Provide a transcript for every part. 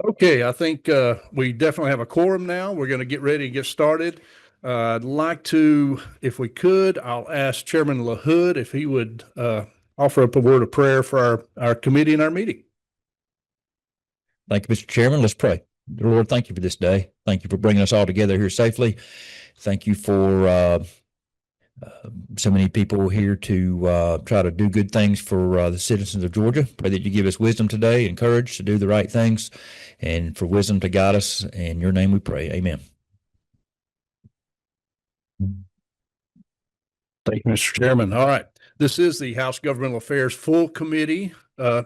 Okay, I think we definitely have a quorum now. We're going to get ready to get started. I'd like to, if we could, I'll ask Chairman LaHood if he would offer up a word of prayer for our committee and our meeting. Thank you, Mr. Chairman. Let's pray. Dear Lord, thank you for this day. Thank you for bringing us all together here safely. Thank you for so many people here to try to do good things for the citizens of Georgia. Pray that you give us wisdom today and courage to do the right things, and for wisdom to guide us. In your name we pray. Amen. Thank you, Mr. Chairman. All right. This is the House Governmental Affairs full committee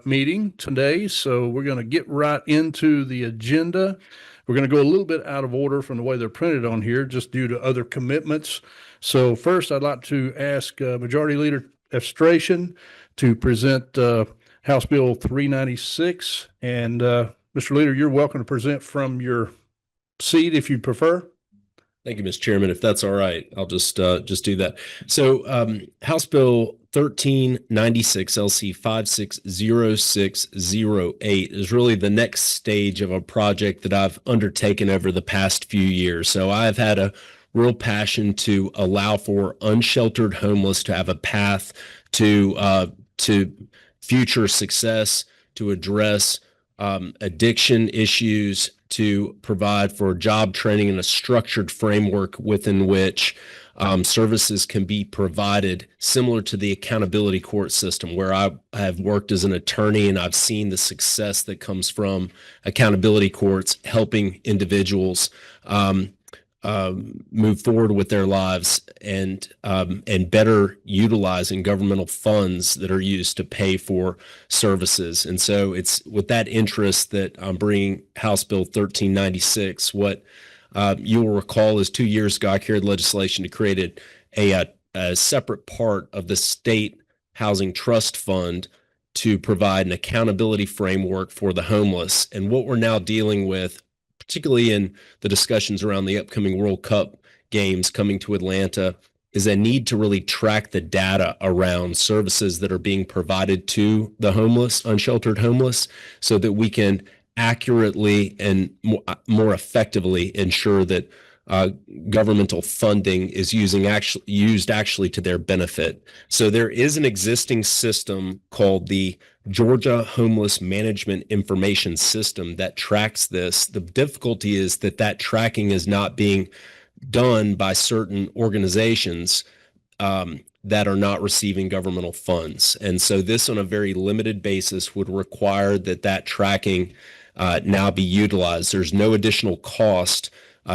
meeting today. So we're going to get right into the agenda. We're going to go a little bit out of order from the way they're printed on here, just due to other commitments. So first, I'd like to ask Majority Leader Efstration to present House Bill 396. And Mr. Leader, you're welcome to present from your seat if you prefer. Thank you, Mr. Chairman. If that's all right, I'll just do that. So House Bill 1396 LC 560608 is really the next stage of a project that I've undertaken over the past few years. So I've had a real passion to allow for unsheltered homeless to have a path to future success, to address addiction issues, to provide for job training and a structured framework within which services can be provided, similar to the accountability court system, where I have worked as an attorney and I've seen the success that comes from accountability courts helping individuals move forward with their lives and better utilizing governmental funds that are used to pay for services. And so it's with that interest that I'm bringing House Bill 1396. What you will recall is 2 years ago, I carried legislation to create a separate part of the state housing trust fund to provide an accountability framework for the homeless. And what we're now dealing with, particularly in the discussions around the upcoming World Cup games coming to Atlanta, is a need to really track the data around services that are being provided to the homeless, unsheltered homeless, so that we can accurately and more effectively ensure that governmental funding is used actually to their benefit. So there is an existing system called the Georgia Homeless Management Information System that tracks this. The difficulty is that tracking is not being done by certain organizations that are not receiving governmental funds. And so this, on a very limited basis, would require that tracking now be utilized. There's no additional cost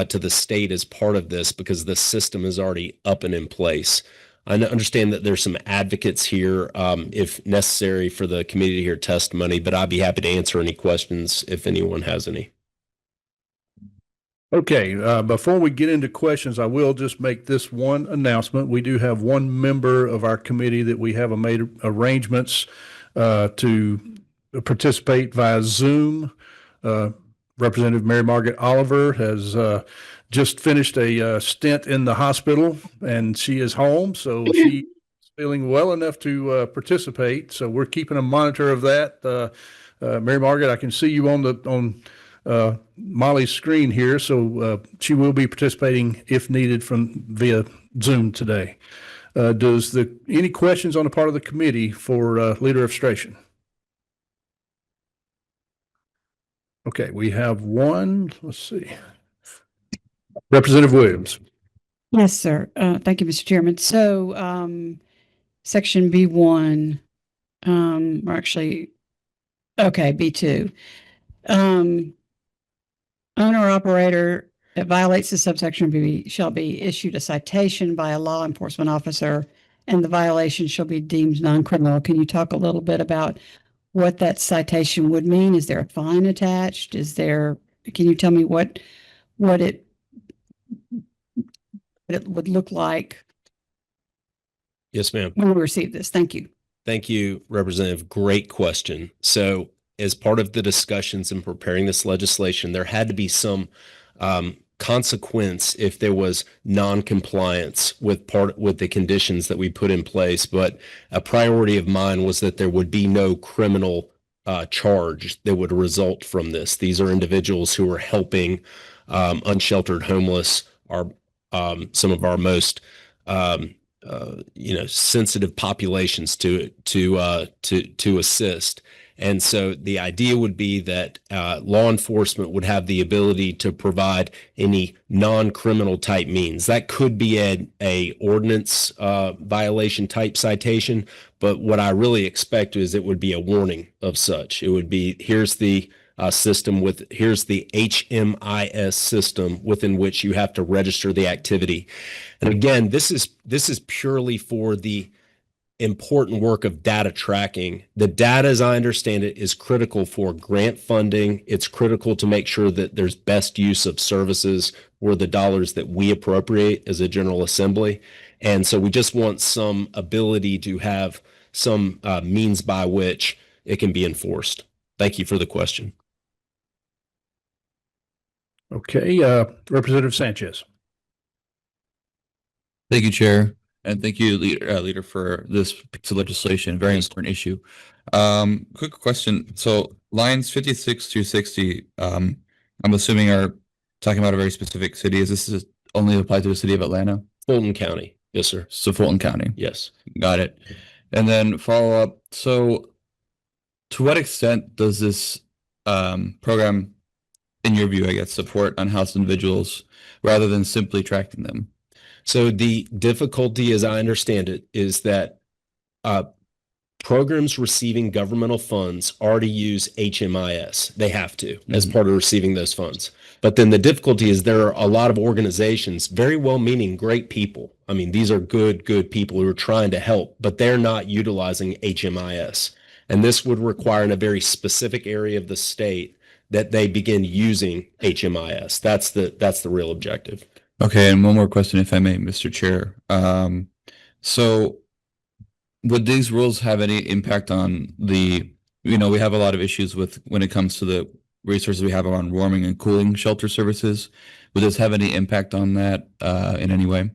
to the state as part of this because the system is already up and in place. I understand that there's some advocates here, if necessary, for the committee to hear testimony, but I'd be happy to answer any questions if anyone has any. Okay, before we get into questions, I will just make this one announcement. We do have one member of our committee that we have made arrangements to participate via Zoom. Representative Mary Margaret Oliver has just finished a stint in the hospital, and she is home, so she's feeling well enough to participate. So we're keeping a monitor of that. Mary Margaret, I can see you on Molly's screen here, so she will be participating if needed via Zoom today. Any questions on the part of the committee for Leader Efstration? Okay, we have one. Let's see. Representative Williams. Yes, sir. Thank you, Mr. Chairman. So section B1, or actually, okay, B2. Owner or operator that violates the subsection B shall be issued a citation by a law enforcement officer, and the violation shall be deemed non-criminal. Can you talk a little bit about what that citation would mean? Is there a fine attached? Can you tell me what it would look like? Yes, ma'am. When we receive this. Thank you. Thank you, Representative. Great question. So as part of the discussions in preparing this legislation, there had to be some consequence if there was non-compliance with the conditions that we put in place. But a priority of mine was that there would be no criminal charge that would result from this. These are individuals who are helping unsheltered homeless, are some of our most sensitive populations to assist. And so the idea would be that law enforcement would have the ability to provide any non-criminal type means. That could be a ordinance violation type citation, but what I really expect is it would be a warning of such. It would be, here's the here's the HMIS system within which you have to register the activity. And again, this is purely for the important work of data tracking. The data, as I understand it, is critical for grant funding. It's critical to make sure that there's best use of services for the dollars that we appropriate as a General Assembly. And so we just want some ability to have some means by which it can be enforced. Thank you for the question. Okay, Representative Sanchez. Thank you, Chair, and thank you, Leader, for this piece of legislation. Very important issue. Quick question. So lines 56 through 60, I'm assuming are talking about a very specific city. Is this only applied to the city of Atlanta? Fulton County. Yes, sir. So Fulton County. Yes. Got it. And then follow up. So to what extent does this program, in your view, I guess, support unhoused individuals rather than simply tracking them? So the difficulty, as I understand it, is that programs receiving governmental funds already use HMIS. They have to, as part of receiving those funds. But then the difficulty is there are a lot of organizations, very well-meaning, great people. I mean, these are good people who are trying to help, but they're not utilizing HMIS. And this would require in a very specific area of the state that they begin using HMIS. That's the real objective. Okay, and one more question, if I may, Mr. Chair. So would these rules have any impact on we have a lot of issues with when it comes to the resources we have around warming and cooling shelter services. Would this have any impact on that in any way?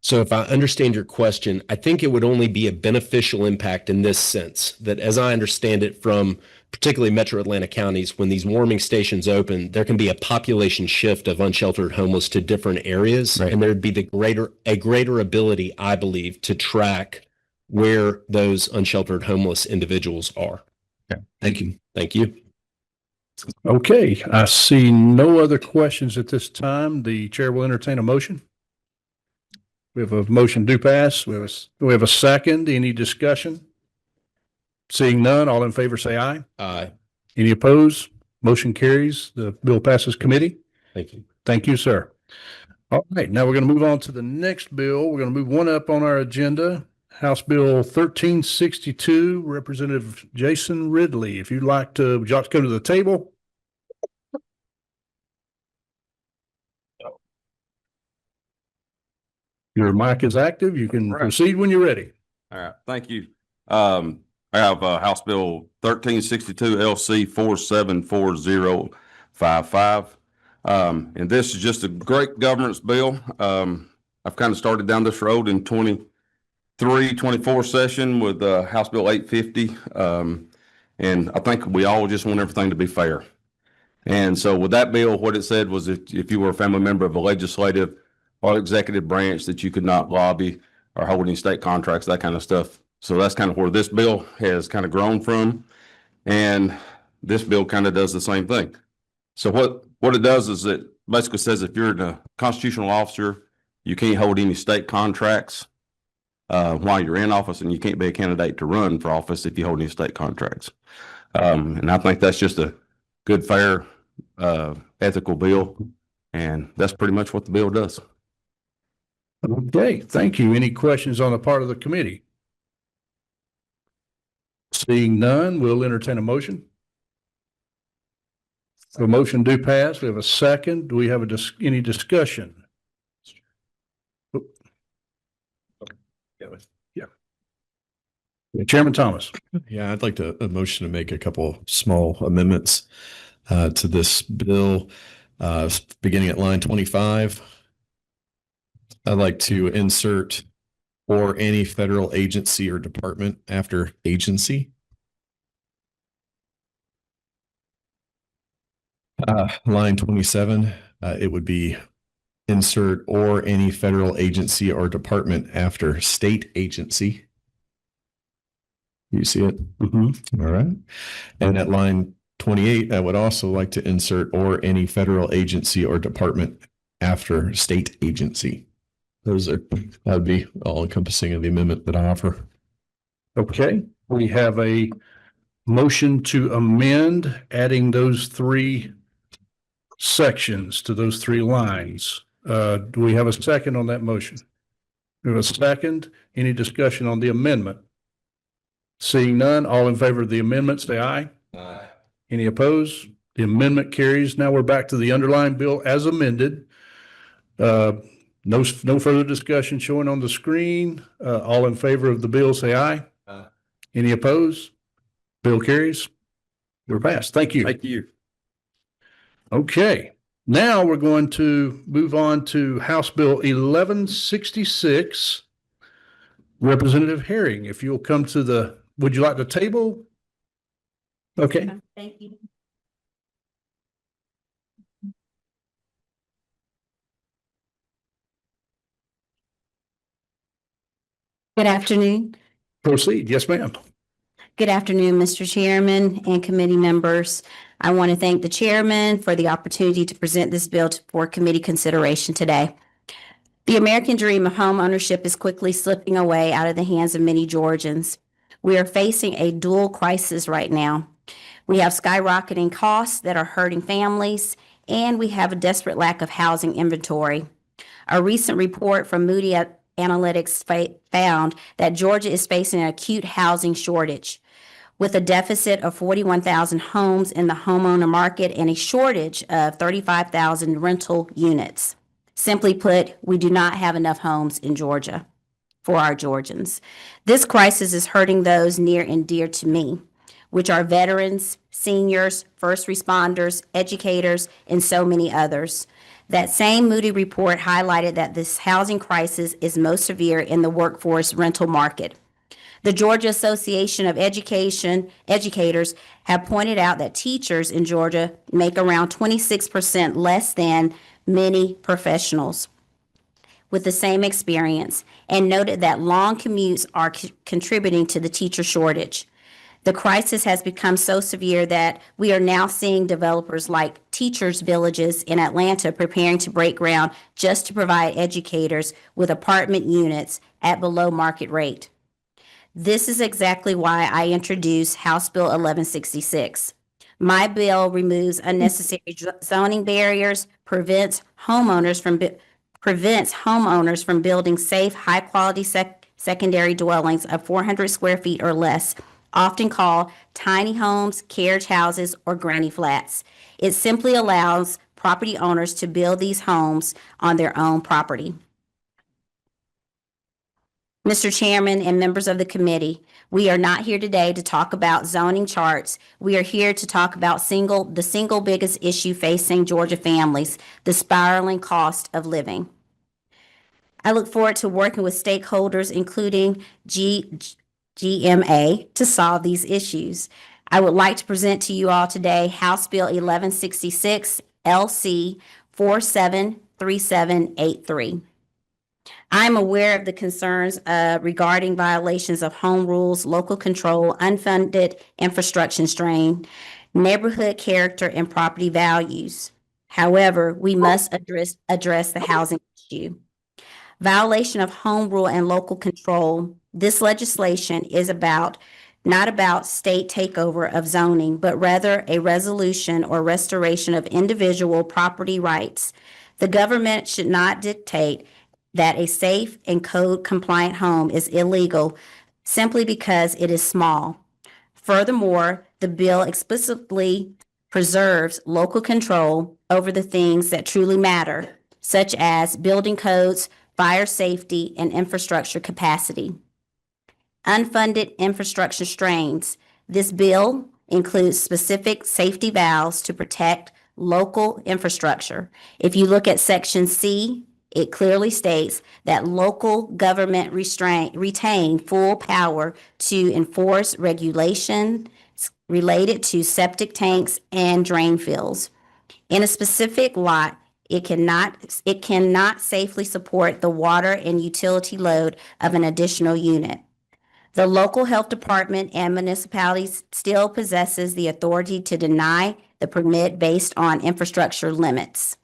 So if I understand your question, I think it would only be a beneficial impact in this sense, that as I understand it from particularly Metro Atlanta counties, when these warming stations open, there can be a population shift of unsheltered homeless to different areas. Right. And there'd be a greater ability, I believe, to track where those unsheltered homeless individuals are. Okay. Thank you. Thank you. Okay, I see no other questions at this time. The chair will entertain a motion. We have a motion to pass. We have a second. Any discussion? Seeing none, all in favor say aye. Aye. Any opposed? Motion carries. The bill passes committee. Thank you. Thank you, sir. All right, now we're going to move on to the next bill. We're going to move one up on our agenda. House Bill 1362, Representative Jason Ridley. If would you like to go to the table? Your mic is active. You can proceed when you're ready. All right, thank you. I have House Bill 1362 LC 474055. And this is just a great governance bill. I've kind of started down this road in 23-24 session with House Bill 850. And I think we all just want everything to be fair. And so with that bill, what it said was if you were a family member of a legislative or executive branch, that you could not lobby or hold any state contracts, that kind of stuff. So that's kind of where this bill has kind of grown from. And this bill kind of does the same thing. So what it does is it basically says if you're a constitutional officer, you can't hold any state contracts while you're in office, and you can't be a candidate to run for office if you hold any state contracts. And I think that's just a good, fair, ethical bill. And that's pretty much what the bill does. Okay, thank you. Any questions on the part of the committee? Seeing none, we'll entertain a motion. A motion do pass. We have a second. Do we have any discussion? Yeah. Chairman Thomas. Yeah, I'd like a motion to make a couple small amendments to this bill, beginning at line 25. I'd like to insert or any federal agency or department after agency. Line 27, it would be insert or any federal agency or department after state agency. You see it? All right. And at line 28, I would also like to insert or any federal agency or department after state agency. That would be all encompassing of the amendment that I offer. Okay, we have a motion to amend, adding those three sections to those three lines. Do we have a second on that motion? We have a second. Any discussion on the amendment? Seeing none, all in favor of the amendment, say aye. Aye. Any opposed? The amendment carries. Now we're back to the underlying bill as amended. No further discussion showing on the screen. All in favor of the bill, say aye. Aye. Any opposed? Bill carries. We're passed. Thank you. Thank you. Okay, now we're going to move on to House Bill 1166. Representative Herring, if you'll come to the, would you like the table? Okay, Thank you. Good afternoon. proceed. Yes, ma'am. Good afternoon, Mr. Chairman and committee members. I want to thank the chairman for the opportunity to present this bill for committee consideration today. The American dream of home ownership is quickly slipping away out of the hands of many Georgians. We are facing a dual crisis right now. We have skyrocketing costs that are hurting families, and we have a desperate lack of housing inventory. A recent report from Moody Analytics found that Georgia is facing an acute housing shortage, with a deficit of 41,000 homes in the homeowner market and a shortage of 35,000 rental units. Simply put, we do not have enough homes in Georgia for our Georgians. This crisis is hurting those near and dear to me, which are veterans, seniors, first responders, educators, and so many others. That same Moody report highlighted that this housing crisis is most severe in the workforce rental market. The Georgia Association of Educators have pointed out that teachers in Georgia make around 26% less than many professionals with the same experience, and noted that long commutes are contributing to the teacher shortage. The crisis has become so severe that we are now seeing developers like Teachers Villages in Atlanta preparing to break ground just to provide educators with apartment units at below market rate. This is exactly why I introduced House Bill 1166. My bill removes unnecessary zoning barriers, prevents homeowners from building safe, high-quality secondary dwellings of 400 square feet or less, often called tiny homes, carriage houses, or granny flats. It simply allows property owners to build these homes on their own property. Mr. Chairman and members of the committee, we are not here today to talk about zoning charts. We are here to talk about the single biggest issue facing Georgia families, the spiraling cost of living. I look forward to working with stakeholders, including GMA, to solve these issues. I would like to present to you all today House Bill 1166 LC 473783. I'm aware of the concerns regarding violations of home rules, local control, unfunded infrastructure strain, neighborhood character, and property values. However, we must address the housing issue. Violation of home rule and local control. This legislation is not about state takeover of zoning, but rather a resolution or restoration of individual property rights. The government should not dictate that a safe and code-compliant home is illegal simply because it is small. Furthermore, the bill explicitly preserves local control over the things that truly matter, such as building codes, fire safety, and infrastructure capacity. Unfunded infrastructure strains. This bill includes specific safety valves to protect local infrastructure. If you look at Section C, it clearly states that local government retain full power to enforce regulations related to septic tanks and drain fields. In a specific lot, it cannot safely support the water and utility load of an additional unit. The local health department and municipalities still possesses the authority to deny the permit based on infrastructure limits.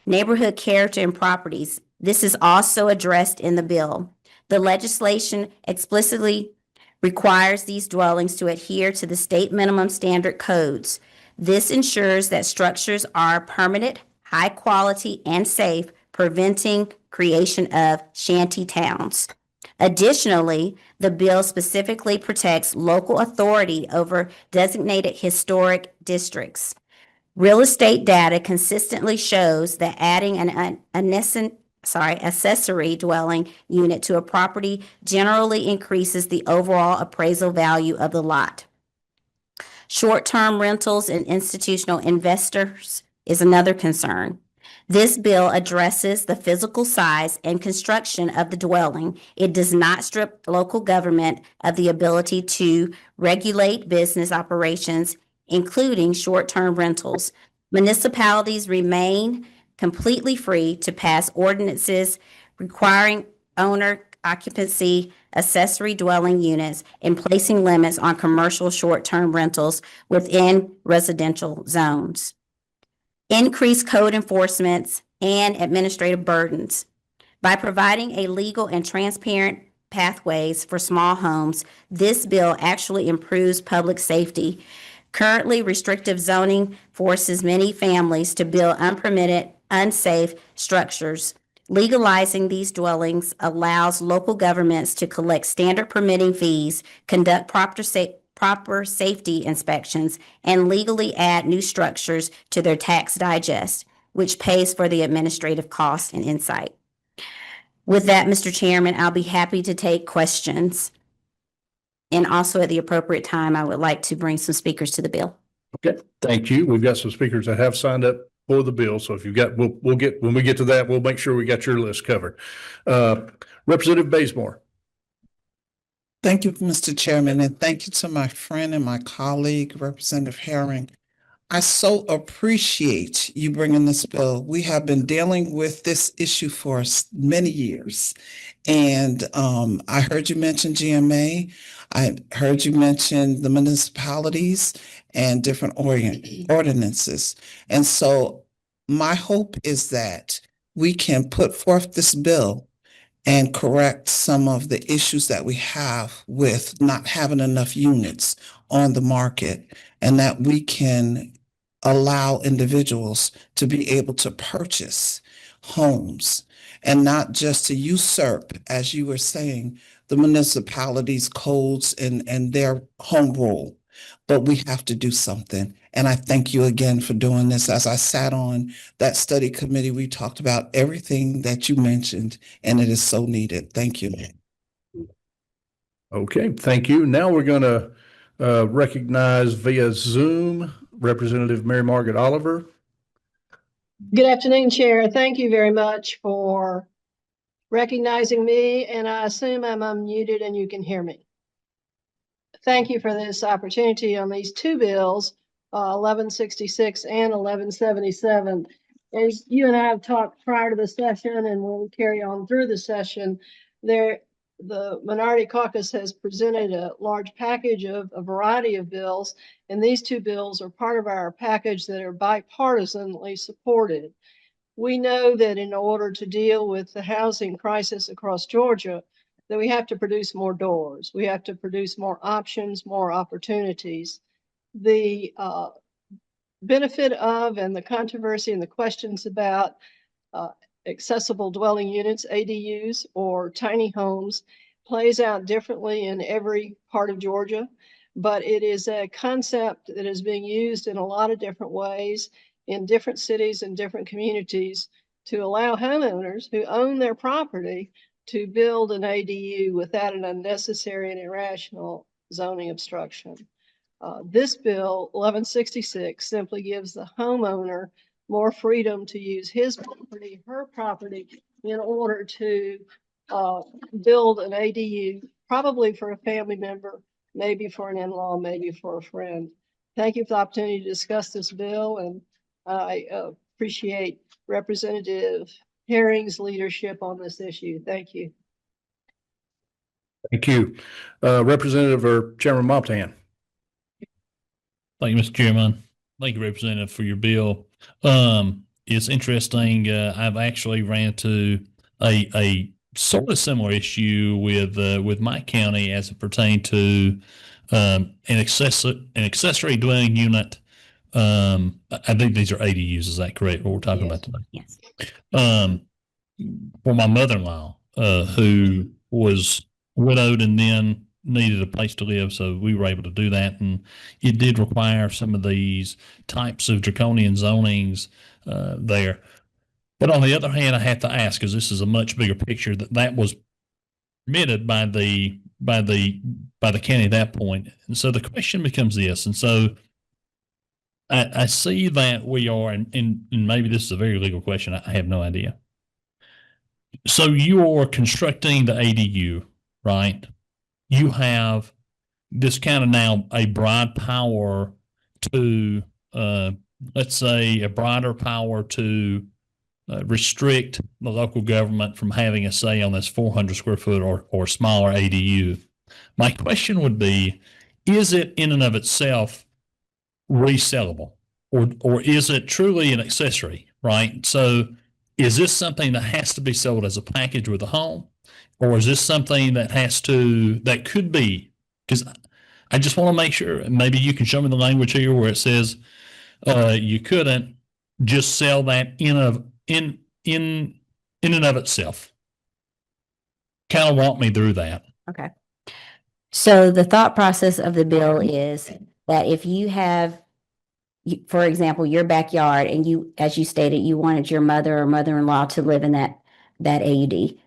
Neighborhood character and properties. This is also addressed in the bill. The legislation explicitly requires these dwellings to adhere to the state minimum standard codes. This ensures that structures are permanent, high quality, and safe, preventing creation of shanty towns. Additionally, the bill specifically protects local authority over designated historic districts. Real estate data consistently shows that adding an accessory dwelling unit to a property generally increases the overall appraisal value of the lot. Short-term rentals and institutional investors is another concern. This bill addresses the physical size and construction of the dwelling. It does not strip local government of the ability to regulate business operations, including short-term rentals. Municipalities remain completely free to pass ordinances requiring owner occupancy accessory dwelling units and placing limits on commercial short-term rentals within residential zones. Increase code enforcements and administrative burdens. By providing a legal and transparent pathways for small homes, this bill actually improves public safety. Currently, restrictive zoning forces many families to build unpermitted, unsafe structures. Legalizing these dwellings allows local governments to collect standard permitting fees, conduct proper safety inspections, and legally add new structures to their tax digest, which pays for the administrative costs and insight. With that, Mr. Chairman, I'll be happy to take questions. And also at the appropriate time, I would like to bring some speakers to the bill. Okay, thank you. We've got some speakers that have signed up for the bill. So if you've got, we'll get, when we get to that, we'll make sure we got your list covered. Representative Bazemore. Thank you, Mr. Chairman, and thank you to my friend and my colleague, Representative Herring. I so appreciate you bringing this bill. We have been dealing with this issue for many years. And I heard you mention GMA. I heard you mention the municipalities and different ordinances. And so my hope is that we can put forth this bill and correct some of the issues that we have with not having enough units on the market, and that we can allow individuals to be able to purchase homes and not just to usurp, as you were saying, the municipalities' codes and their home rule. But we have to do something. And I thank you again for doing this. As I sat on that study committee, we talked about everything that you mentioned, and it is so needed. Thank you. Okay, thank you. Now we're going to recognize via Zoom Representative Mary Margaret Oliver. Good afternoon, Chair. Thank you very much for recognizing me, and I assume I'm unmuted and you can hear me. Thank you for this opportunity on these two bills, 1166 and 1177. As you and I have talked prior to the session and we'll carry on through the session, the Minority Caucus has presented a large package of a variety of bills, and these two bills are part of our package that are bipartisanly supported. We know that in order to deal with the housing crisis across Georgia, that we have to produce more doors. We have to produce more options, more opportunities. The benefit of and the controversy and the questions about accessible dwelling units, ADUs, or tiny homes plays out differently in every part of Georgia, but it is a concept that is being used in a lot of different ways in different cities and different communities to allow homeowners who own their property to build an ADU without an unnecessary and irrational zoning obstruction. This bill, 1166, simply gives the homeowner more freedom to use his property, her property, in order to build an ADU, probably for a family member, maybe for an in-law, maybe for a friend. Thank you for the opportunity to discuss this bill, and I appreciate Representative Herring's leadership on this issue. Thank you. Thank you. Representative or Chairman Moptan. Thank you, Mr. Chairman. Thank you, Representative, for your bill. It's interesting. I've actually ran into a sort of similar issue with my county as it pertained to an accessory dwelling unit. I think these are ADUs. Is that correct? What we're talking about today? Yes. For my mother-in-law, who was widowed and then needed a place to live, so we were able to do that, and it did require some of these types of draconian zonings there. But on the other hand, I have to ask, because this is a much bigger picture, that was permitted by the county at that point. And so the question becomes this, and so I see that we are, and maybe this is a very legal question, I have no idea. So you are constructing the ADU, right? You have this kind of now a broad power to, let's say, a broader power to restrict the local government from having a say on this 400 square foot or smaller ADU. My question would be, is it in and of itself resellable, or is it truly an accessory, right? So is this something that has to be sold as a package with a home? Or is this something that could be, because I just want to make sure, maybe you can show me the language here where it says you couldn't just sell that in and of itself. Kind of walk me through that. Okay. So the thought process of the bill is that if you have, for example, your backyard, and you, as you stated, you wanted your mother or mother-in-law to live in that AUD,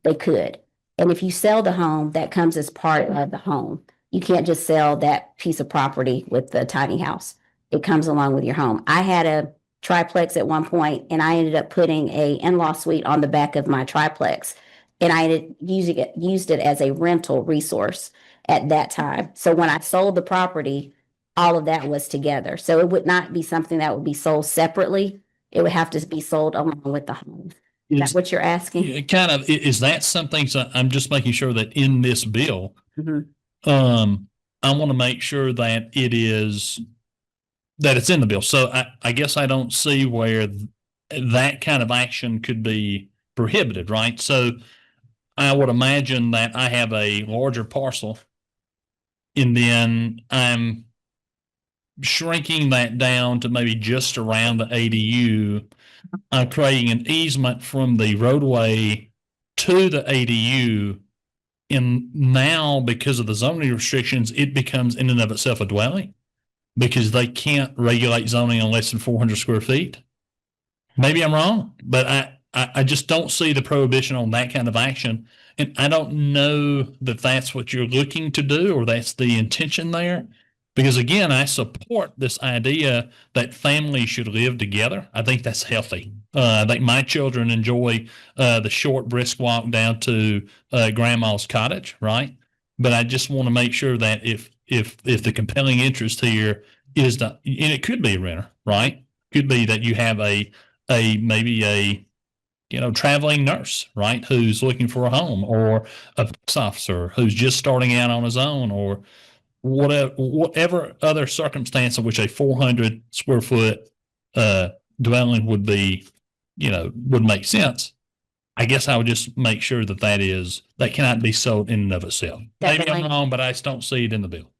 they could. And if you sell the home, that comes as part of the home. You can't just sell that piece of property with the tiny house. It comes along with your home. I had a triplex at one point, and I ended up putting a in-law suite on the back of my triplex, and I used it as a rental resource at that time. So when I sold the property, all of that was together. So it would not be something that would be sold separately. It would have to be sold along with the home. Is that what you're asking? It kind of, is that something, so I'm just making sure that in this bill, Mhm. I want to make sure that it's in the bill. So I guess I don't see where that kind of action could be prohibited, right? So I would imagine that I have a larger parcel, and then I'm shrinking that down to maybe just around the ADU. I'm creating an easement from the roadway to the ADU. And now, because of the zoning restrictions, it becomes in and of itself a dwelling because they can't regulate zoning on less than 400 square feet. Maybe I'm wrong, but I just don't see the prohibition on that kind of action. And I don't know that that's what you're looking to do or that's the intention there. Because again, I support this idea that families should live together. I think that's healthy. I think my children enjoy the short, brisk walk down to grandma's cottage, right? But I just want to make sure that if the compelling interest here is that, and it could be a renter, right? Could be that you have maybe a traveling nurse, right, who's looking for a home, or a police officer who's just starting out on his own, or whatever other circumstance in which a 400 square foot dwelling would be, would make sense. I guess I would just make sure that cannot be sold in and of itself. Maybe I'm Definitely. wrong, but I just don't see it in the bill.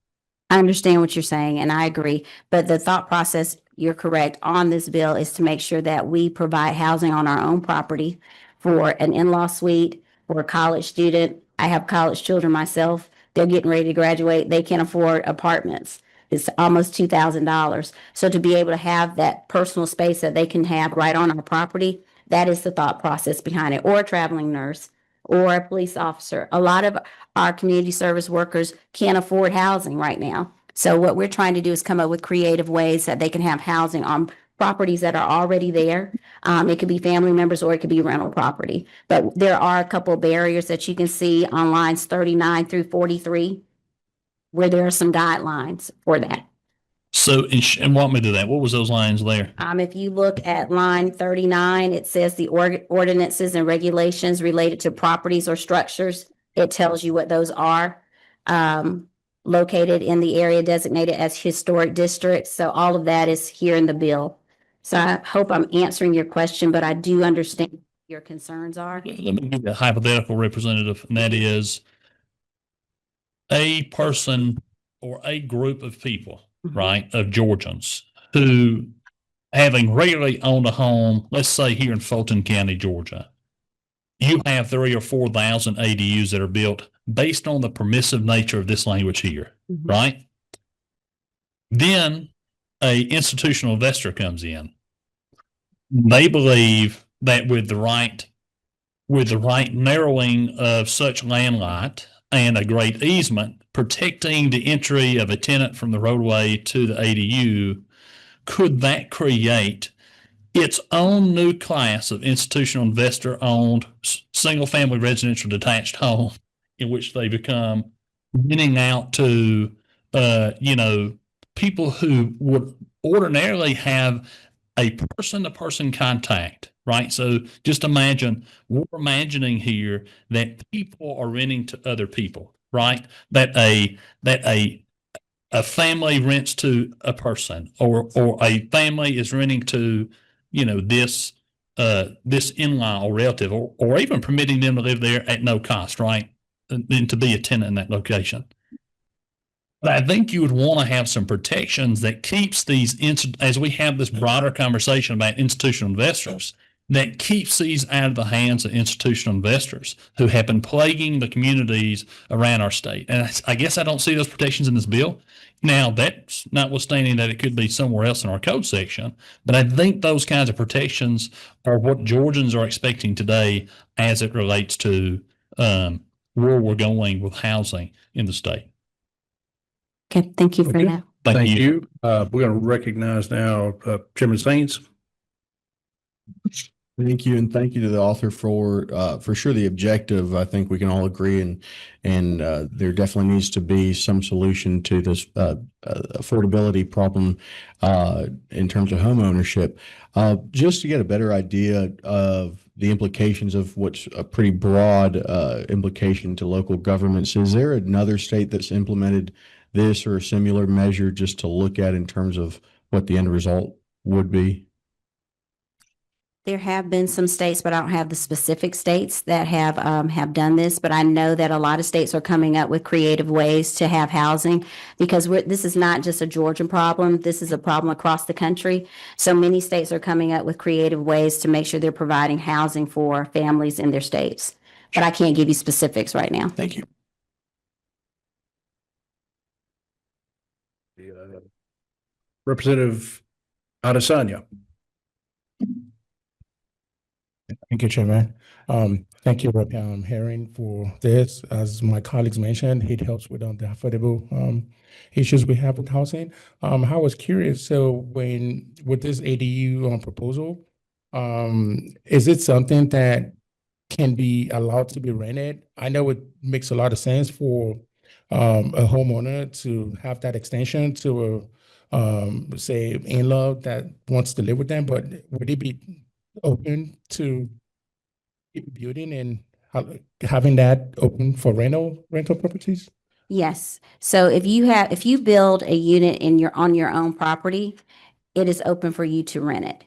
I understand what you're saying, and I agree. But the thought process, you're correct, on this bill is to make sure that we provide housing on our own property for an in-law suite, for a college student. I have college children myself. They're getting ready to graduate. They can't afford apartments. It's almost $2,000. So to be able to have that personal space that they can have right on our property, that is the thought process behind it. Or a traveling nurse, or a police officer. A lot of our community service workers can't afford housing right now. So what we're trying to do is come up with creative ways that they can have housing on properties that are already there. It could be family members or it could be rental property. But there are a couple of barriers that you can see on lines 39 through 43, where there are some guidelines for that. So, and walk me through that. What was those lines there? If you look at line 39, it says the ordinances and regulations related to properties or structures. It tells you what those are. Located in the area designated as historic districts. So all of that is here in the bill. So I hope I'm answering your question, but I do understand what your concerns are. Let me give you a hypothetical representative, and that is a person or a group of people, right, of Georgians who, having regularly owned a home, let's say here in Fulton County, Georgia, you have 3,000 or 4,000 ADUs that are built based on the permissive nature of this language here, right? Then a institutional investor comes in. They believe that with the right narrowing of such land lot and a great easement protecting the entry of a tenant from the roadway to the ADU, could that create its own new class of institutional investor owned single family residential detached home in which they become renting out to, people who would ordinarily have a person to person contact, right? So just imagine, we're imagining here that people are renting to other people, right? That a family rents to a person, or a family is renting to, this in-law or relative, or even permitting them to live there at no cost, right? And to be a tenant in that location. But I think you would want to have some protections that keeps these, as we have this broader conversation about institutional investors, that keeps these out of the hands of institutional investors who have been plaguing the communities around our state. And I guess I don't see those protections in this bill. Now, that's notwithstanding that it could be somewhere else in our code section, but I think those kinds of protections are what Georgians are expecting today as it relates to where we're going with housing in the state. Okay, thank you for Okay. that. Thank you. We're going to recognize now Chairman Saines. Thank you, and thank you to the author for sure the objective. I think we can all agree, and there definitely needs to be some solution to this affordability problem in terms of home ownership. Just to get a better idea of the implications of what's a pretty broad implication to local governments, is there another state that's implemented this or a similar measure just to look at in terms of what the end result would be? There have been some states, but I don't have the specific states that have done this. But I know that a lot of states are coming up with creative ways to have housing, because this is not just a Georgian problem. This is a problem across the country. So many states are coming up with creative ways to make sure they're providing housing for families in their states. But I can't give you specifics right now. Thank you. Representative Adesanya. Thank you, Chairman. Thank you, Rep. Herring, for this. As my colleagues mentioned, it helps with the affordable issues we have with housing. I was curious, so with this ADU proposal, is it something that can be allowed to be rented? I know it makes a lot of sense for a homeowner to have that extension to say in-law that wants to live with them, but would it be open to building and having that open for rental properties? Yes. So if you build a unit on your own property, it is open for you to rent it.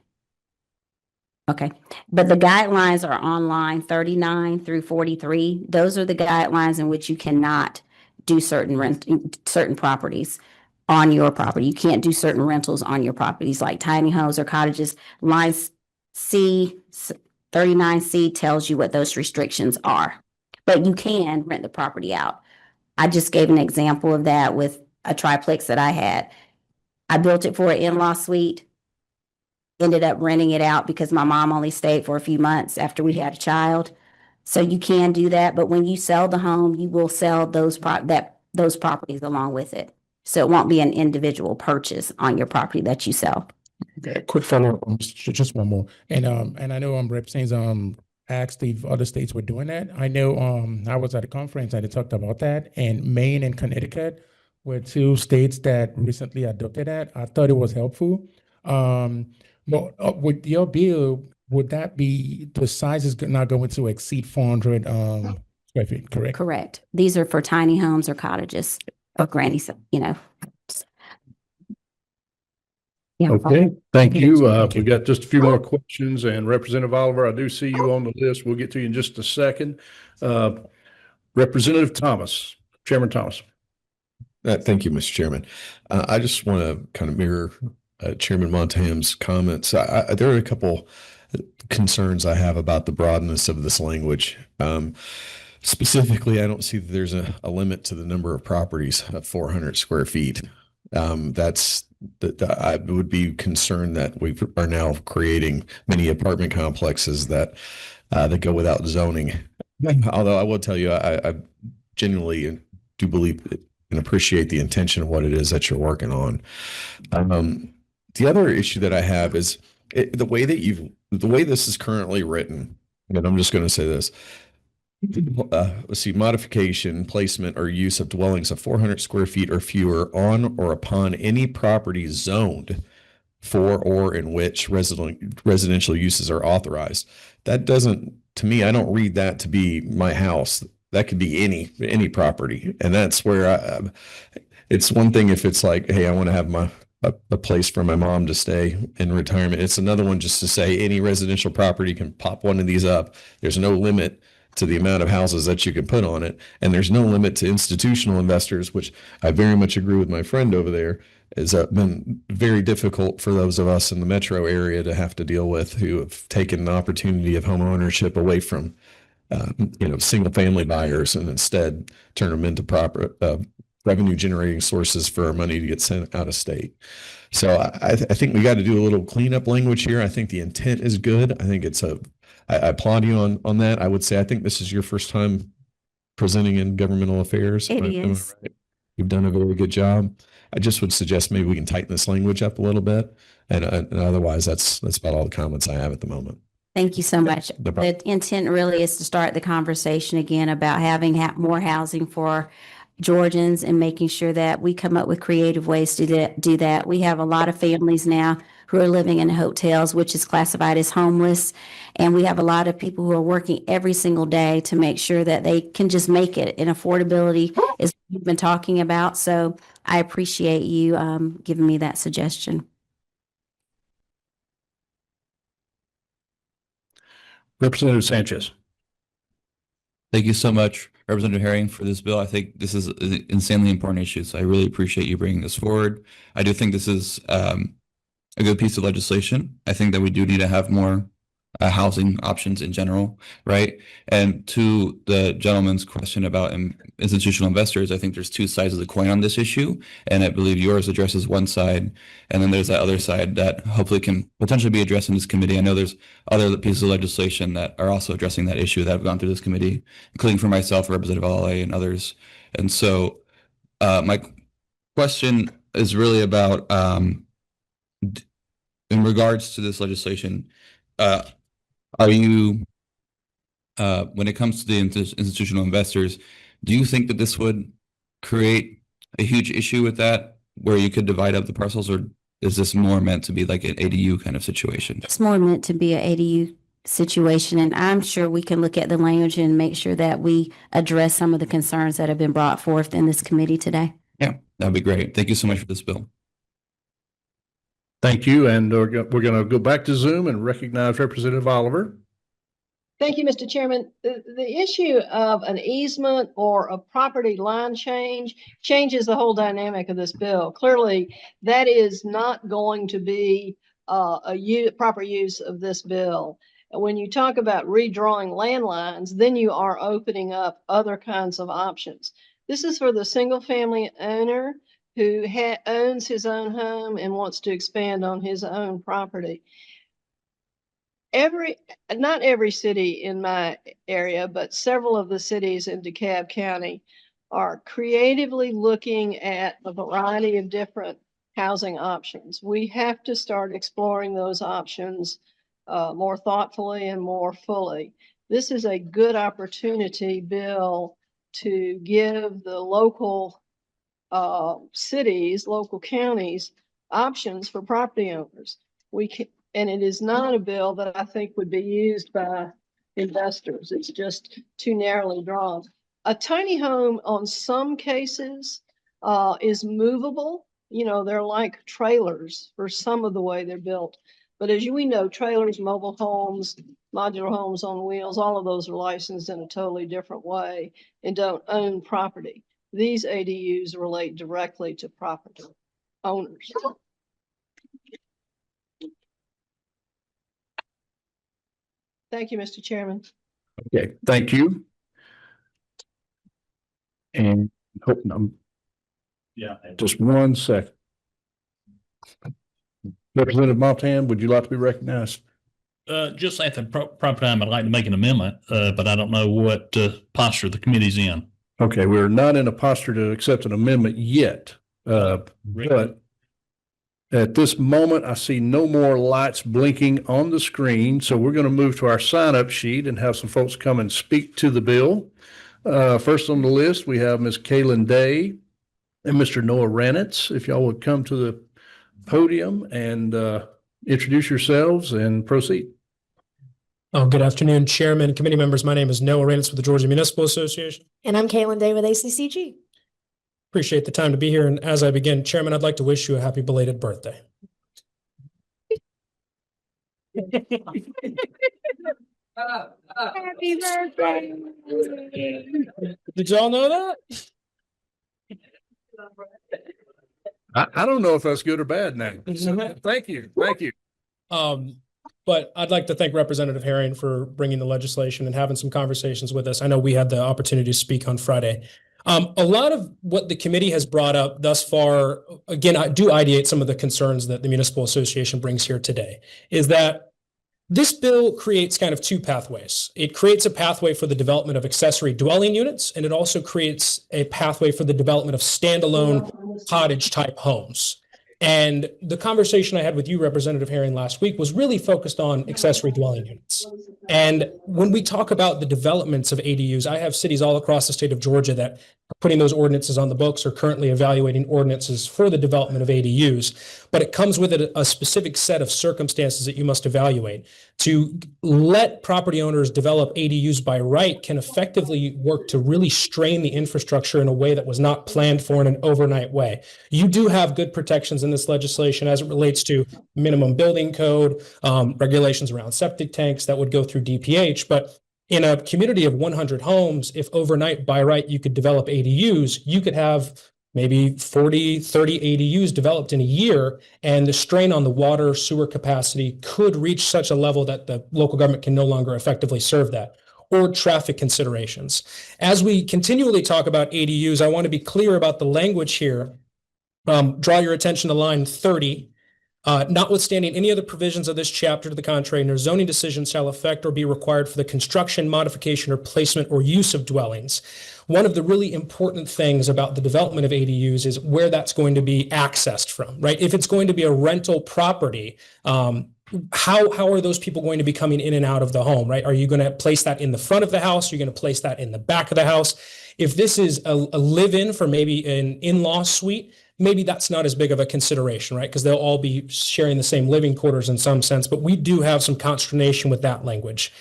Okay. But the guidelines are on line 39 through 43. Those are the guidelines in which you cannot do certain properties on your property. You can't do certain rentals on your properties like tiny homes or cottages. Lines C, 39C tells you what those restrictions are, but you can rent the property out. I just gave an example of that with a triplex that I had. I built it for an in-law suite, ended up renting it out because my mom only stayed for a few months after we had a child. So you can do that, but when you sell the home, you will sell those properties along with it. So it won't be an individual purchase on your property that you sell. Okay, quick follow-up, just one more. And I know Rep. Saines asked if other states were doing that. I know I was at a conference and they talked about that, and Maine and Connecticut were two states that recently adopted that. I thought it was helpful. But with your bill, would that be the size is not going to exceed 400 square feet, correct? Correct. These are for tiny homes or cottages or grannies, you know. Yeah. Okay, thank you. Thank you. We got just a few more questions, and Representative Oliver, I do see you on the list. We'll get to you in just a second. Representative Thomas, Chairman Thomas. Thank you, Mr. Chairman. I just want to kind of mirror Chairman Montaham's comments. There are a couple concerns I have about the broadness of this language. Specifically, I don't see that there's a limit to the number of properties of 400 square feet. I would be concerned that we are now creating many apartment complexes that go without zoning. Although I will tell you, I genuinely do believe and appreciate the intention of what it is that you're working on. The other issue that I have is the way this is currently written, and I'm just going to say this. Let's see, modification, placement, or use of dwellings of 400 square feet or fewer on or upon any property zoned for or in which residential uses are authorized. That doesn't, to me, I don't read that to be my house. That could be any property. And that's where it's one thing if it's like, hey, I want to have a place for my mom to stay in retirement. It's another one just to say any residential property can pop one of these up. There's no limit to the amount of houses that you can put on it. And there's no limit to institutional investors, which I very much agree with my friend over there, has been very difficult for those of us in the metro area to have to deal with, who have taken the opportunity of home ownership away from single family buyers and instead turn them into proper revenue generating sources for our money to get sent out of state. So I think we got to do a little cleanup language here. I think the intent is good. I think I applaud you on that. I would say I think this is your first time presenting in governmental affairs. It Am I is. right? You've done a very good job. I just would suggest maybe we can tighten this language up a little bit. And otherwise, that's about all the comments I have at the moment. Thank you so much. No problem. The intent really is to start the conversation again about having more housing for Georgians and making sure that we come up with creative ways to do that. We have a lot of families now who are living in hotels, which is classified as homeless. And we have a lot of people who are working every single day to make sure that they can just make it. And affordability is what we've been talking about. So I appreciate you giving me that suggestion. Representative Sanchez. Thank you so much, Representative Herring, for this bill. I think this is an insanely important issue, so I really appreciate you bringing this forward. I do think this is a good piece of legislation. I think that we do need to have more housing options in general, right? And to the gentleman's question about institutional investors, I think there's two sides of the coin on this issue, and I believe yours addresses one side, and then there's that other side that hopefully can potentially be addressed in this committee. I know there's other pieces of legislation that are also addressing that issue that have gone through this committee, including for myself, Representative LA, and others. And so my question is really about, in regards to this legislation, are you, when it comes to the institutional investors, do you think that this would create a huge issue with that, where you could divide up the parcels, or is this more meant to be like an ADU kind of situation? It's more meant to be an ADU situation, and I'm sure we can look at the language and make sure that we address some of the concerns that have been brought forth in this committee today. Yeah, that'd be great. Thank you so much for this bill. Thank you. And we're going to go back to Zoom and recognize Representative Oliver. Thank you, Mr. Chairman. The issue of an easement or a property line changes the whole dynamic of this bill. Clearly, that is not going to be proper use of this bill. And when you talk about redrawing landlines, then you are opening up other kinds of options. This is for the single family owner who owns his own home and wants to expand on his own property. Not every city in my area, but several of the cities in DeKalb County are creatively looking at a variety of different housing options. We have to start exploring those options more thoughtfully and more fully. This is a good opportunity, Bill, to give the local cities, local counties, options for property owners. We can, and it is not a bill that I think would be used by investors. It's just too narrowly drawn. A tiny home on some cases is movable. You know, they're like trailers for some of the way they're built. But as we know, trailers, mobile homes, modular homes on wheels, all of those are licensed in a totally different way and don't own property. These ADUs relate directly to property owners. Thank you, Mr. Chairman. Okay, thank you. And just 1 second. Representative Montan, would you like to be recognized? Just at the proper time, I'd like to make an amendment, but I don't know what posture the committee's in. Okay, we're not in a posture to accept an amendment yet. But at this moment, I see no more lights blinking on the screen. So we're going to move to our sign-up sheet and have some folks come and speak to the bill. First on the list, we have Ms. Kaylin Day and Mr. Noah Ranitz. If y'all would come to the podium and introduce yourselves and proceed. Oh, good afternoon, Chairman, committee members. My name is Noah Ranitz with the Georgia Municipal Association. And I'm Kaylin Day with ACCG. Appreciate the time to be here. And as I begin, Chairman, I'd like to wish you a happy belated birthday. Happy birthday. Did y'all know that? I don't know if that's good or bad now. So, thank you. Thank you. But I'd like to thank Representative Herring for bringing the legislation and having some conversations with us. I know we had the opportunity to speak on Friday. A lot of what the committee has brought up thus far, again, I do ideate some of the concerns that the Municipal Association brings here today, is that this bill creates kind of two pathways. It creates a pathway for the development of accessory dwelling units, and it also creates a pathway for the development of standalone cottage type homes. And the conversation I had with you, Representative Herring, last week was really focused on accessory dwelling units. And when we talk about the developments of ADUs, I have cities all across the state of Georgia that are putting those ordinances on the books or currently evaluating ordinances for the development of ADUs. But it comes with a specific set of circumstances that you must evaluate. To let property owners develop ADUs by right can effectively work to really strain the infrastructure in a way that was not planned for in an overnight way. You do have good protections in this legislation as it relates to minimum building code, regulations around septic tanks that would go through DPH. But in a community of 100 homes, if overnight by right you could develop ADUs, you could have maybe 40, 30 ADUs developed in a year, and the strain on the water sewer capacity could reach such a level that the local government can no longer effectively serve that. Or traffic considerations. As we continually talk about ADUs, I want to be clear about the language here. Draw your attention to line 30. Notwithstanding any other provisions of this chapter to the contrary, no zoning decision shall affect or be required for the construction, modification, or placement or use of dwellings. One of the really important things about the development of ADUs is where that's going to be accessed from, right? If it's going to be a rental property, how are those people going to be coming in and out of the home, right? Are you going to place that in the front of the house? Are you going to place that in the back of the house? If this is a live-in for maybe an in-law suite, maybe that's not as big of a consideration, right? Because they'll all be sharing the same living quarters in some sense, but we do have some consternation with that language.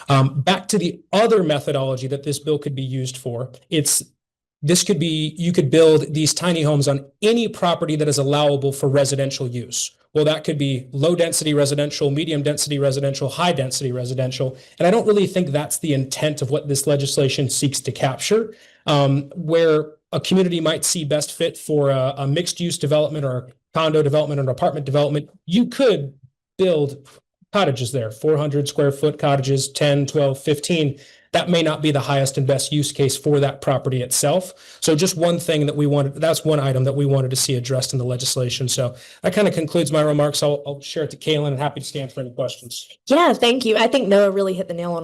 Back to the other methodology that this bill could be used for, you could build these tiny homes on any property that is allowable for residential use. Well, that could be low density residential, medium density residential, high density residential. And I don't really think that's the intent of what this legislation seeks to capture, where a community might see best fit for a mixed use development or a condo development or an apartment development. You could build cottages there, 400 square foot cottages, 10, 12, 15. That may not be the highest and best use case for that property itself. So just one thing that that's one item that we wanted to see addressed in the legislation. So that kind of concludes my remarks. I'll share it to Kaylin and happy to stand for any questions. Yeah, thank you. I think Noah really hit the nail on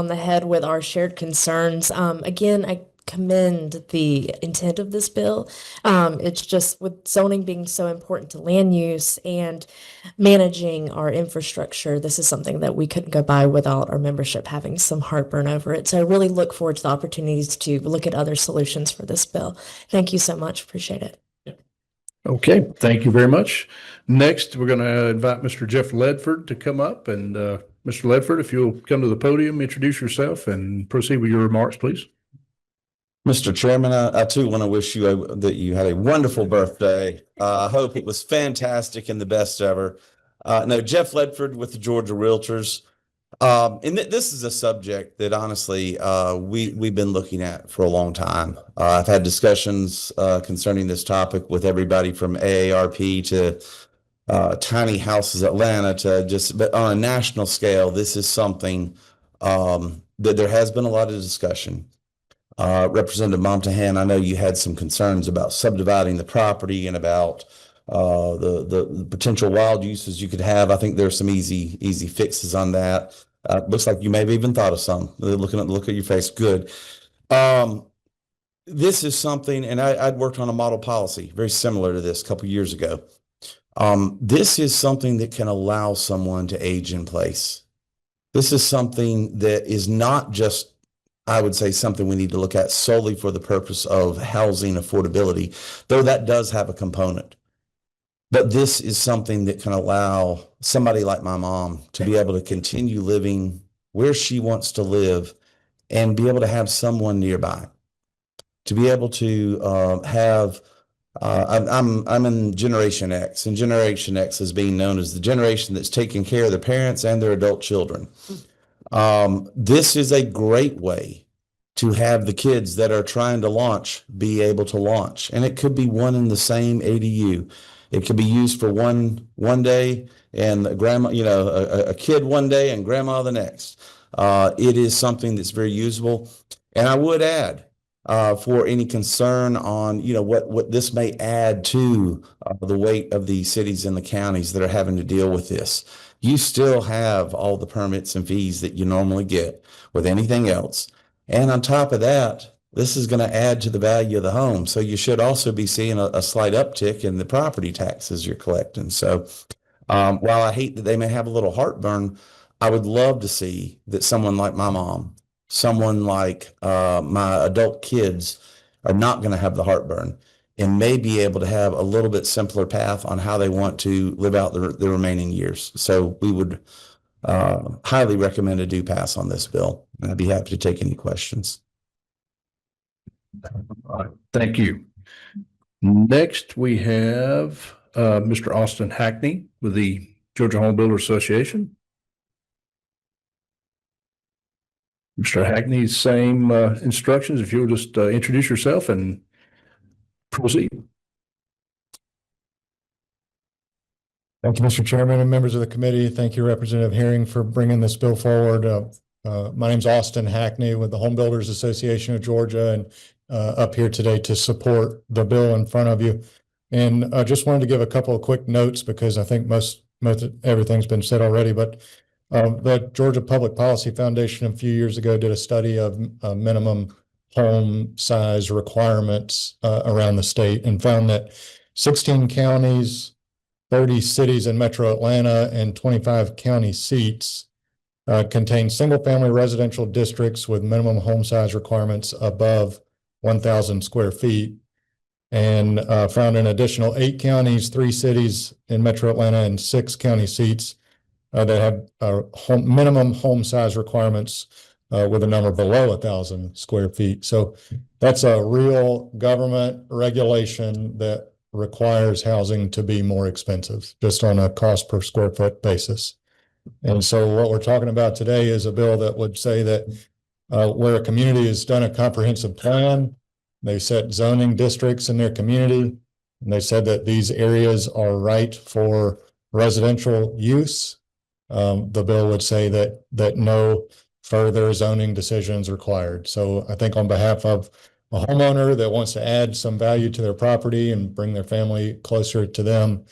the head with our shared concerns. Again, I commend the intent of this bill. It's just with zoning being so important to land use and managing our infrastructure, this is something that we couldn't go by without our membership having some heartburn over it. So I really look forward to the opportunities to look at other solutions for this bill. Thank you so much. Appreciate it. Okay, thank you very much. Next, we're going to invite Mr. Jeff Ledford to come up. And Mr. Ledford, if you'll come to the podium, introduce yourself and proceed with your remarks, please. Mr. Chairman, I too want to wish you that you had a wonderful birthday. I hope it was fantastic and the best ever. No, Jeff Ledford with the Georgia Realtors. And this is a subject that honestly we've been looking at for a long time. I've had discussions concerning this topic with everybody from AARP to Tiny Houses Atlanta to but on a national scale, this is something that there has been a lot of discussion. Representative Montahan, I know you had some concerns about subdividing the property and about the potential wild uses you could have. I think there's some easy fixes on that. Looks like you may have even thought of some. Looking at the look at your face, good. This is something, and I'd worked on a model policy very similar to this a couple years ago. This is something that can allow someone to age in place. This is something that is not just, I would say, something we need to look at solely for the purpose of housing affordability, though that does have a component. But this is something that can allow somebody like my mom to be able to continue living where she wants to live and be able to have someone nearby. To be able to have, I'm in Generation X, and Generation X is being known as the generation that's taking care of their parents and their adult children. This is a great way to have the kids that are trying to launch be able to launch. And it could be one in the same ADU. It could be used for one day and grandma, a kid one day and grandma the next. It is something that's very usable. And I would add, for any concern on, what this may add to the weight of the cities and the counties that are having to deal with this. You still have all the permits and fees that you normally get with anything else. And on top of that, this is going to add to the value of the home. So you should also be seeing a slight uptick in the property taxes you're collecting. So while I hate that they may have a little heartburn, I would love to see that someone like my mom, someone like my adult kids are not going to have the heartburn and may be able to have a little bit simpler path on how they want to live out the remaining years. So we would highly recommend a do pass on this bill. And I'd be happy to take any questions. All right, thank you. Next, we have Mr. Austin Hackney with the Georgia Home Builder Association. Mr. Hackney, same instructions. If you'll just introduce yourself and proceed. Thank you, Mr. Chairman and members of the committee. Thank you, Representative Herring, for bringing this bill forward. My name's Austin Hackney with the Home Builders Association of Georgia, and up here today to support the bill in front of you. And I just wanted to give a couple of quick notes because I think most everything's been said already, but the Georgia Public Policy Foundation a few years ago did a study of minimum home size requirements around the state and found that 16 counties, 30 cities in Metro Atlanta, and 25 county seats contain single-family residential districts with minimum home size requirements above 1,000 square feet, and found an additional 8 counties, 3 cities in Metro Atlanta, and 6 county seats that have minimum home size requirements with a number below 1,000 square feet. So that's a real government regulation that requires housing to be more expensive, just on a cost per square foot basis. And so what we're talking about today is a bill that would say that where a community has done a comprehensive plan, they set zoning districts in their community, and they said that these areas are right for residential use. The bill would say that no further zoning decisions required. So I think on behalf of a homeowner that wants to add some value to their property and bring their family closer to them,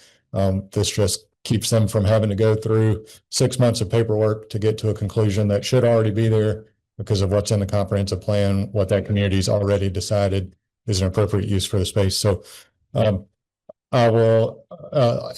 this just keeps them from having to go through 6 months of paperwork to get to a conclusion that should already be there because of what's in the comprehensive plan, what that community's already decided is an appropriate use for the space. So I will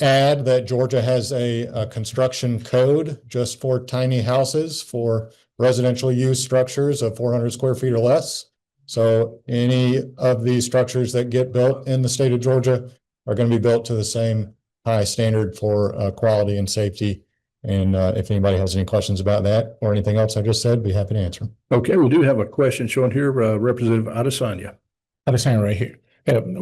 add that Georgia has a construction code just for tiny houses for residential use structures of 400 square feet or less. So any of these structures that get built in the state of Georgia are going to be built to the same high standard for quality and safety. And if anybody has any questions about that or anything else I just said, be happy to answer them. Okay, we do have a question shown here, Representative Adesanya. Adesanya right here.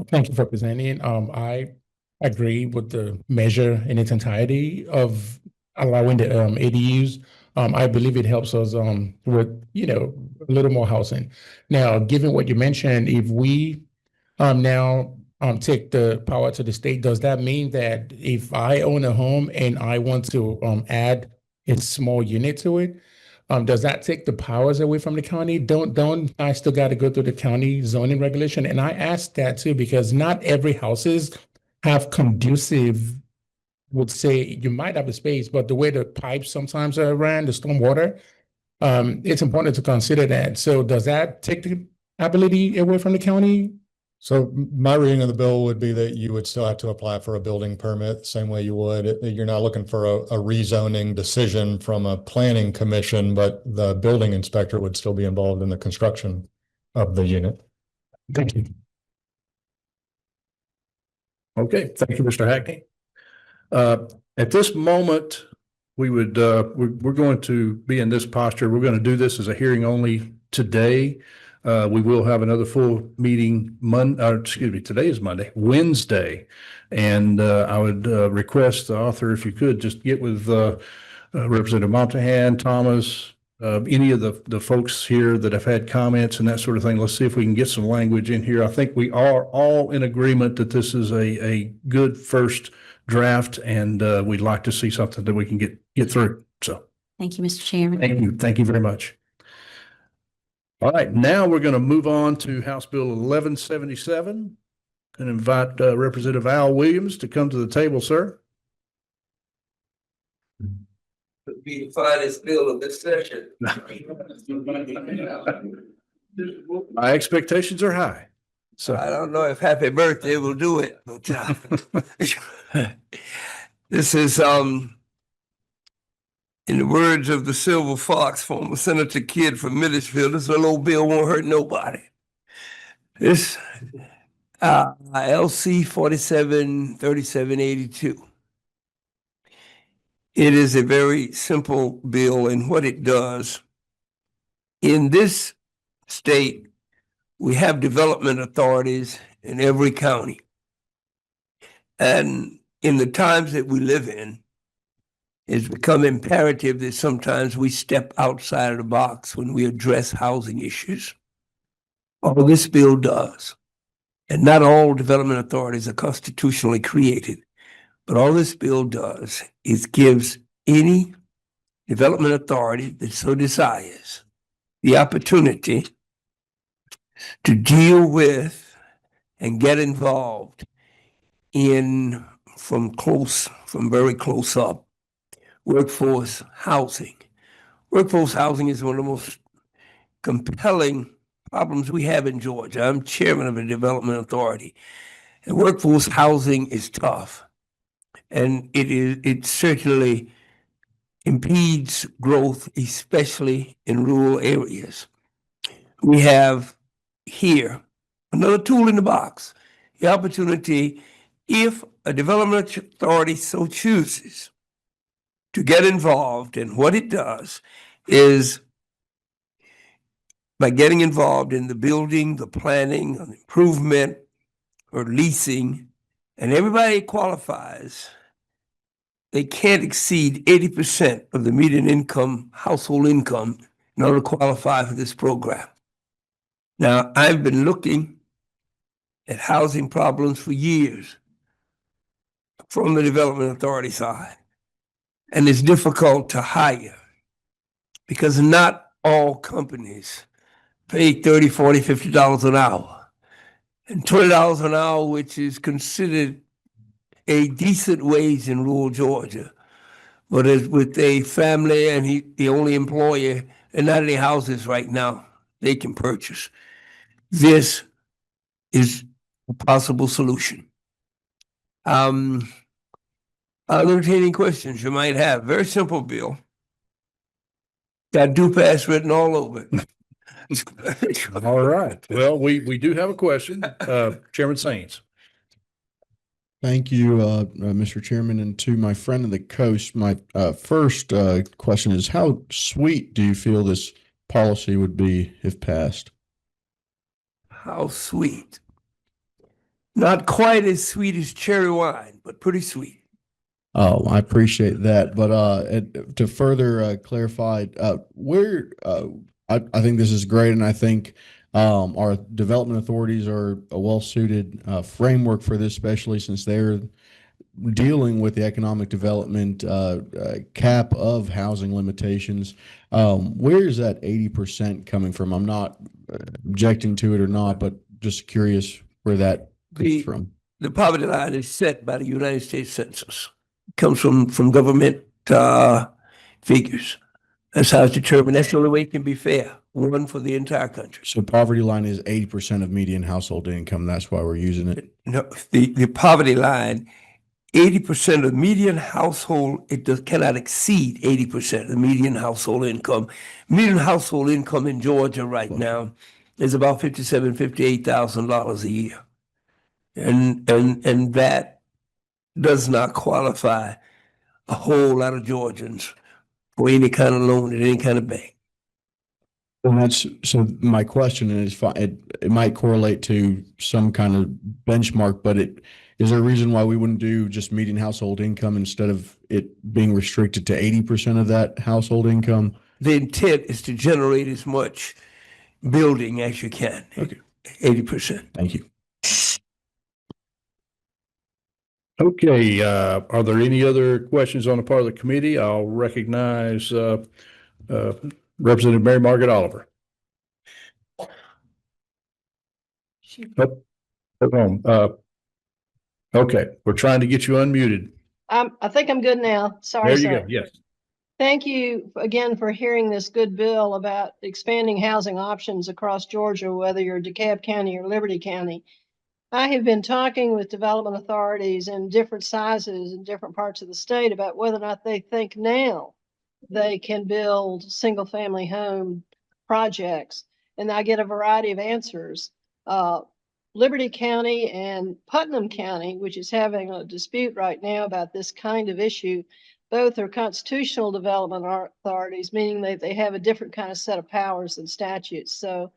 Thank you for presenting. I agree with the measure in its entirety of allowing the ADUs. I believe it helps us with, a little more housing. Now, given what you mentioned, if we now take the power to the state, does that mean that if I own a home and I want to add a small unit to it, does that take the powers away from the county? Don't I still got to go through the county zoning regulation? And I ask that too, because not every houses have conducive, would say you might have a space, but the way the pipes sometimes are ran, the stormwater, it's important to consider that. So does that take the ability away from the county? So my reading of the bill would be that you would still have to apply for a building permit, same way you would. You're not looking for a rezoning decision from a planning commission, but the building inspector would still be involved in the construction of the unit. Thank you. Okay, thank you, Mr. Hackney. At this moment, we're going to be in this posture. We're going to do this as a hearing only today. We will have another full meeting today is Monday, Wednesday. And I would request the author, if you could, just get with Representative Montahan, Thomas, any of the folks here that have had comments and that sort of thing. Let's see if we can get some language in here. I think we are all in agreement that this is a good first draft, and we'd like to see something that we can get through. So Thank you, Mr. Chairman. thank you. Thank you very much. All right, now we're going to move on to House Bill 1177 and invite Representative Al Williams to come to the table, sir. Would be the finest bill of this session. My expectations are high. So I don't know if happy birthday will do it, but this is in the words of the Silver Fox, former Senator Kidd from Millersville, this little old bill won't hurt nobody. This LC 473782. It is a very simple bill, and what it does in this state, we have development authorities in every county. And in the times that we live in, it's become imperative that sometimes we step outside of the box when we address housing issues. All this bill does, and not all development authorities are constitutionally created, but all this bill does is gives any development authority that so desires the opportunity to deal with and get involved in from very close up workforce housing. Workforce housing is one of the most compelling problems we have in Georgia. I'm chairman of a development authority, and workforce housing is tough, and it certainly impedes growth, especially in rural areas. We have here another tool in the box, the opportunity, if a development authority so chooses, to get involved. And what it does is, by getting involved in the building, the planning, improvement, or leasing, and everybody qualifies, they can't exceed 80% of the median income, household income, in order to qualify for this program. Now, I've been looking at housing problems for years from the development authority side. And it's difficult to hire because not all companies pay $30, $40, $50 an hour. And $20 an hour, which is considered a decent wage in rural Georgia. But as with a family and the only employer and not any houses right now they can purchase. This is a possible solution. I'll entertain any questions you might have. Very simple bill. Got do pass written all over it. All right. Well, we do have a question. Chairman Saines. Thank you, Mr. Chairman, and to my friend of the coast. My first question is, how sweet do you feel this policy would be if passed? How sweet. Not quite as sweet as cherry wine, but pretty sweet. Oh, I appreciate that. But to further clarify, I think this is great, and I think our development authorities are a well-suited framework for this, especially since they're dealing with the economic development cap of housing limitations. Where is that 80% coming from? I'm not objecting to it or not, but just curious where that comes from. The poverty line is set by the United States Census. It comes from government figures. That's how it's determined. That's the only way it can be fair. One for the entire country. So poverty line is 80% of median household income. That's why we're using it. No, the poverty line, 80% of median household, cannot exceed 80% of the median household income. Median household income in Georgia right now is about $58,000 a year. And that does not qualify a whole lot of Georgians for any kind of loan at any kind of bank. And so my question is, it might correlate to some kind of benchmark, but is there a reason why we wouldn't do just median household income instead of it being restricted to 80% of that household income? The intent is to generate as much building as you can. Okay. 80%. Thank you. Okay, are there any other questions on the part of the committee? I'll recognize Representative Mary Margaret Oliver. Okay, we're trying to get you unmuted. I think I'm good now. Sorry, There you sir. go. Yes. Thank you again for hearing this good bill about expanding housing options across Georgia, whether you're DeKalb County or Liberty County. I have been talking with development authorities in different sizes in different parts of the state about whether or not they think now they can build single family home projects. And I get a variety of answers. Liberty County and Putnam County, which is having a dispute right now about this kind of issue, both are constitutional development authorities, meaning that they have a different kind of set of powers than statutes. So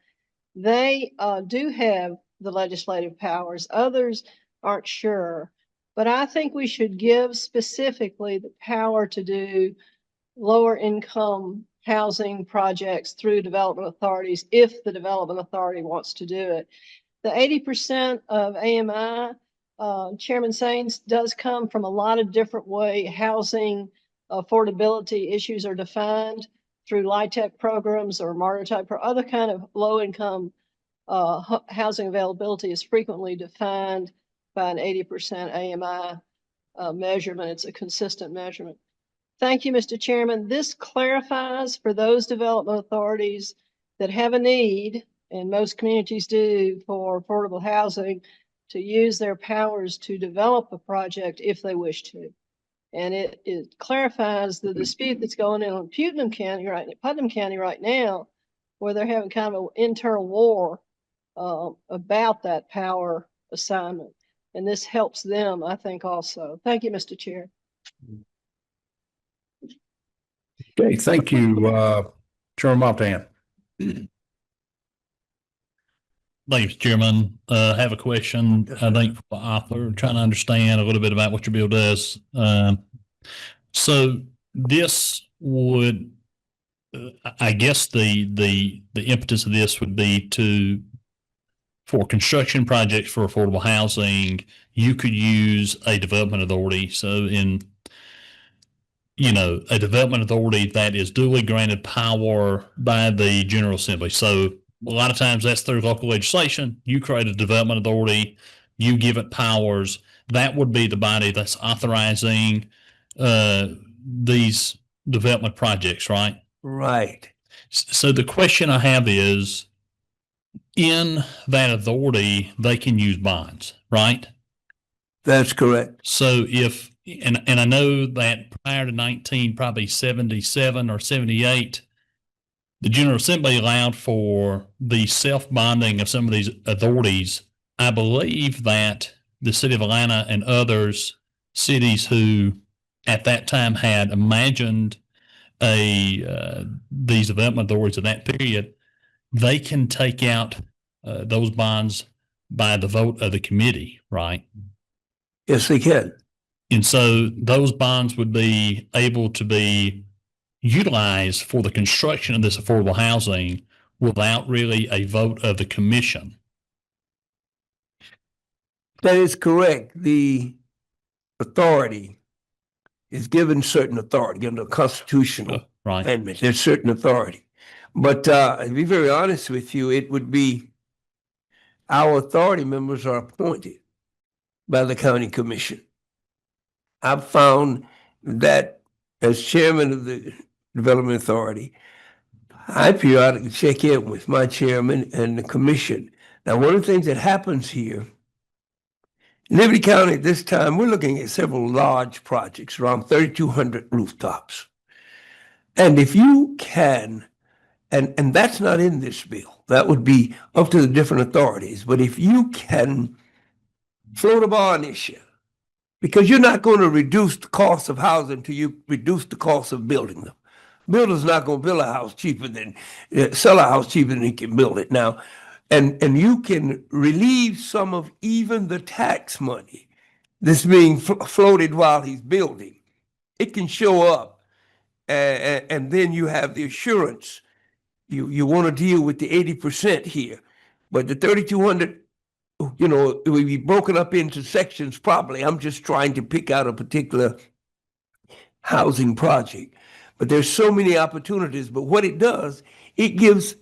they do have the legislative powers. Others aren't sure. But I think we should give specifically the power to do lower income housing projects through development authorities if the development authority wants to do it. The 80% of AMI, Chairman Saines, does come from a lot of different way housing affordability issues are defined through LIHTC programs or MARTA type or other kind of low income housing availability is frequently defined by an 80% AMI measurement. It's a consistent measurement. Thank you, Mr. Chairman. This clarifies for those development authorities that have a need, and most communities do, for affordable housing, to use their powers to develop a project if they wish to. And it clarifies the dispute that's going on in Putnam County right now, where they're having kind of an internal war about that power assignment. And this helps them, I think, also. Thank you, Mr. Chair. Okay, thank you, Chairman Montan. Thank you, Mr. Chairman. I have a question, I think, for the author, trying to understand a little bit about what your bill does. So this would, I guess the impetus of this would be for construction projects for affordable housing, you could use a development authority. So a development authority that is duly granted power by the General Assembly. So a lot of times that's through local legislation. You create a development authority, you give it powers. That would be the body that's authorizing these development projects, right? Right. So the question I have is, in that authority, they can use bonds, right? That's correct. So if, and I know that prior to 1977 or 78, the General Assembly allowed for the self-bonding of some of these authorities. I believe that the city of Atlanta and others cities who at that time had imagined these development authorities of that period, they can take out those bonds by the vote of the committee, right? Yes, they can. And so those bonds would be able to be utilized for the construction of this affordable housing without really a vote of the commission. That is correct. The authority is given certain authority under constitutional Right. amendment. There's certain authority. But to be very honest with you, it would be our authority members are appointed by the county commission. I've found that as chairman of the Development Authority, I periodically check in with my chairman and the commission. Now, one of the things that happens here, in Liberty County at this time, we're looking at several large projects, around 3,200 rooftops. And if you can, and that's not in this bill, that would be up to the different authorities, but if you can float a bond issue, because you're not going to reduce the cost of housing until you reduce the cost of building them. Builder's not going to build a house cheaper than, sell a house cheaper than he can build it now. And you can relieve some of even the tax money that's being floated while he's building. It can show up, and then you have the assurance. You want to deal with the 80% here, but the 3,200, it will be broken up into sections probably. I'm just trying to pick out a particular housing project. But there's so many opportunities. But what it does, it gives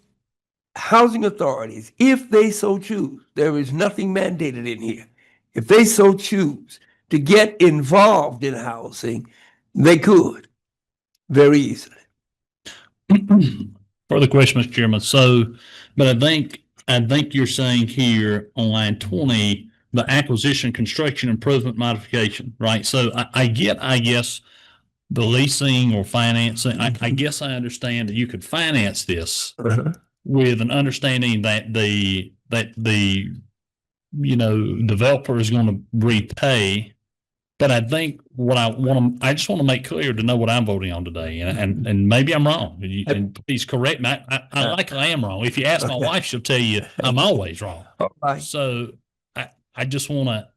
housing authorities, if they so choose, there is nothing mandated in here. If they so choose to get involved in housing, they could very easily. Further question, Mr. Chairman. So, but I think you're saying here on line 20, the acquisition, construction, improvement, modification, right? So I guess the leasing or financing, I guess I understand that you could finance this with an understanding that the developer is going to repay. But I think I just want to make clear to know what I'm voting on today, and maybe I'm wrong. And please correct me. I likely am wrong. If you ask my wife, she'll tell you I'm always wrong. Right. So I just want to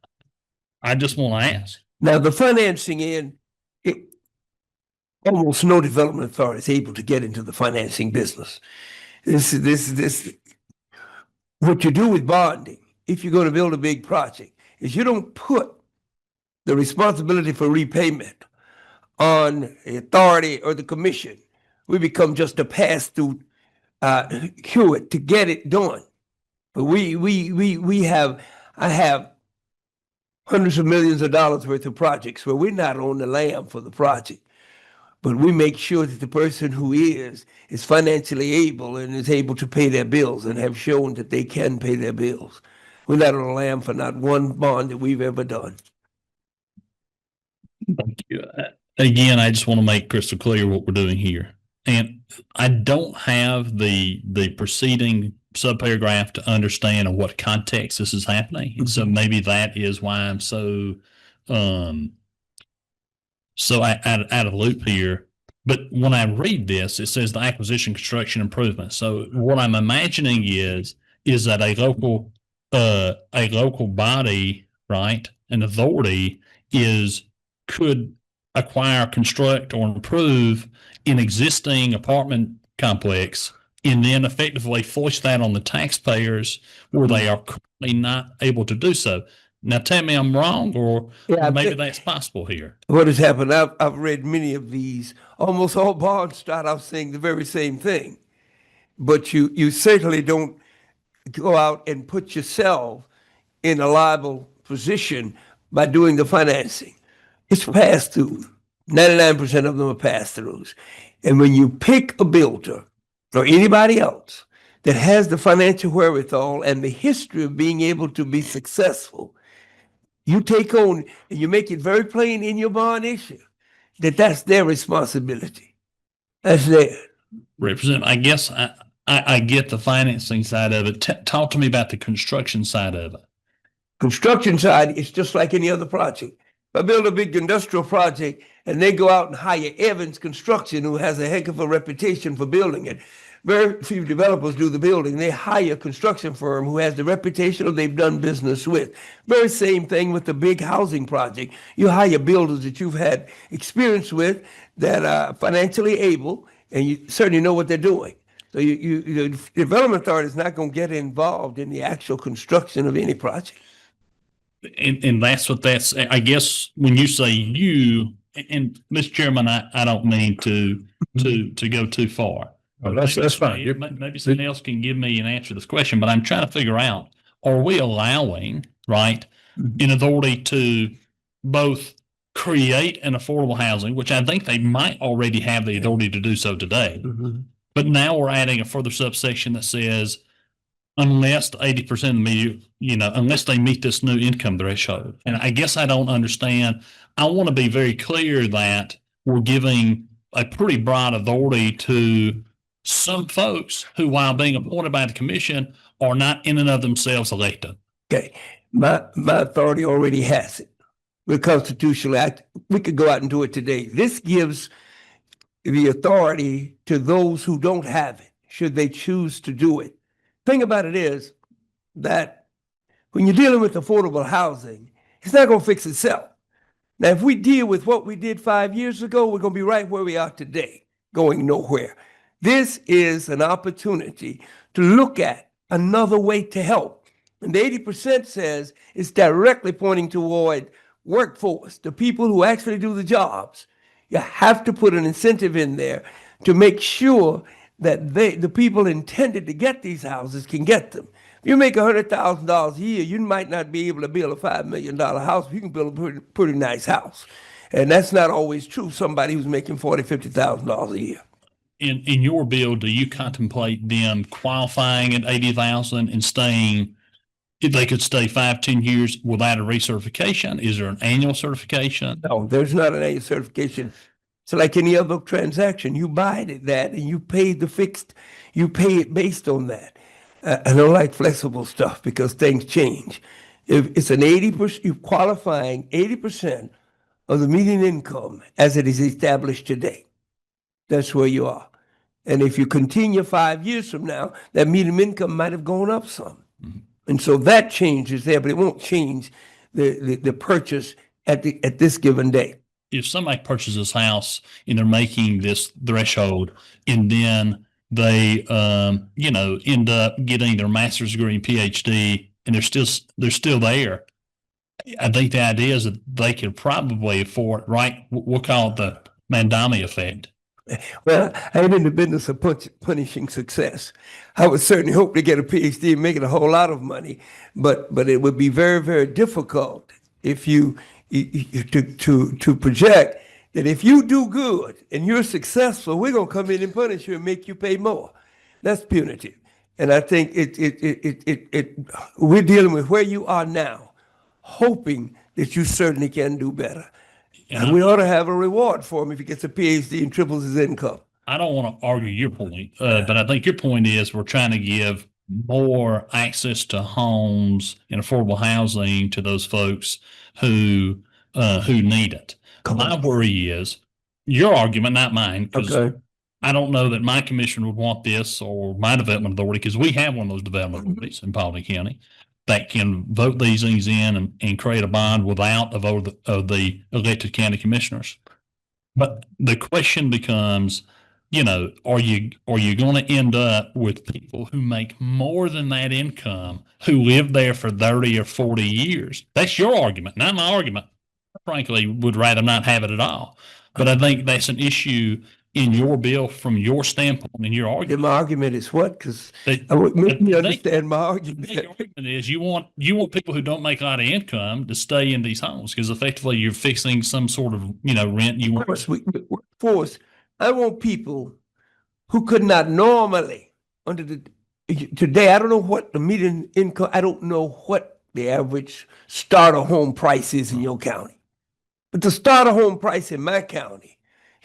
ask. Now the financing end, almost no development authority is able to get into the financing business. This what you do with bonding, if you're going to build a big project, is you don't put the responsibility for repayment on the authority or the commission. We become just a pass-through Hewitt to get it done. But I have hundreds of millions of dollars worth of projects where we're not on the lam for the project. But we make sure that the person who is financially able and is able to pay their bills and have shown that they can pay their bills. We're not on the lam for not one bond that we've ever done. Thank you. Again, I just want to make crystal clear what we're doing here. And I don't have the preceding subparagraph to understand in what context this is happening. And so maybe that is why I'm so out of loop here. But when I read this, it says the acquisition, construction, improvement. So what I'm imagining is that a local body, right, an authority could acquire, construct, or improve an existing apartment complex and then effectively force that on the taxpayers where they are currently not able to do so. Now, tell me I'm wrong, or maybe that's possible here. What has happened, I've read many of these. Almost all bonds start out saying the very same thing. But you certainly don't go out and put yourself in a liable position by doing the financing. It's pass-through. 99% of them are pass-throughs. And when you pick a builder or anybody else that has the financial wherewithal and the history of being able to be successful, you take on and you make it very plain in your bond issue that that's their responsibility. That's theirs. Representative, I guess I get the financing side of it. Talk to me about the construction side of it. Construction side, it's just like any other project. If I build a big industrial project and they go out and hire Evans Construction, who has a heck of a reputation for building it, very few developers do the building. They hire a construction firm who has the reputation or they've done business with. Very same thing with the big housing project. You hire builders that you've had experience with that are financially able, and you certainly know what they're doing. So the Development Authority is not going to get involved in the actual construction of any project. And that's what that's, I guess, when you say you, and Mr. Chairman, I don't mean to go too far. Oh, that's fine. Maybe somebody else can give me an answer to this question, but I'm trying to figure out, are we allowing, right, an authority to both create an affordable housing, which I think they might already have the authority to do so today, but now we're adding a further subsection that says, unless 80% of the unless they meet this new income threshold. And I guess I don't understand. I want to be very clear that we're giving a pretty broad authority to some folks who, while being appointed by the commission, are not in and of themselves elected. Okay, my authority already has it. With constitutional act, we could go out and do it today. This gives the authority to those who don't have it, should they choose to do it. Thing about it is that when you're dealing with affordable housing, it's not going to fix itself. Now, if we deal with what we did 5 years ago, we're going to be right where we are today, going nowhere. This is an opportunity to look at another way to help. And the 80% says it's directly pointing toward workforce, the people who actually do the jobs. You have to put an incentive in there to make sure that the people intended to get these houses can get them. If you make $100,000 a year, you might not be able to build a $5 million house, but you can build a pretty nice house. And that's not always true. Somebody who's making $40,000, $50,000 a year. In your bill, do you contemplate them qualifying at 80,000 and staying, if they could stay 5-10 years without a recertification? Is there an annual certification? No, there's not an annual certification. So like any other transaction, you buy that and you pay you pay it based on that. I don't like flexible stuff because things change. If it's an 80%, you're qualifying 80% of the median income as it is established today. That's where you are. And if you continue 5 years from now, that median income might have gone up some. And so that changes there, but it won't change the purchase at this given day. If somebody purchases this house and they're making this threshold and then they, end up getting their master's degree and PhD and they're still there, I think the idea is that they could probably afford, right? We'll call it the Mandami effect. Well, I ain't in the business of punishing success. I would certainly hope to get a PhD and make it a whole lot of money, but it would be very, very difficult if you to project that if you do good and you're successful, we're gonna come in and punish you and make you pay more. That's punitive, and I think we're dealing with where you are now, hoping that you certainly can do better. And we ought to have a reward for him if he gets a PhD and triples his income. I don't want to argue your point, but I think your point is we're trying to give more access to homes and affordable housing to those folks who need it. My worry is your argument, not mine, because I don't know that my commissioner would want this or my development authority, because we have one of those development authorities in Paulding County that can vote these things in and create a bond without a vote of the elected county commissioners. But the question becomes, are you going to end up with people who make more than that income, who live there for 30 or 40 years? That's your argument, not my argument. I frankly would rather not have it at all. But I think that's an issue in your bill from your standpoint and your argument. My argument is what? Because I would make me understand my argument. Your argument is you want people who don't make a lot of income to stay in these homes because effectively you're fixing some sort of rent you want. Workforce. I want people who could not normally today, I don't know what the median income, I don't know what the average starter home price is in your county. But the starter home price in my county,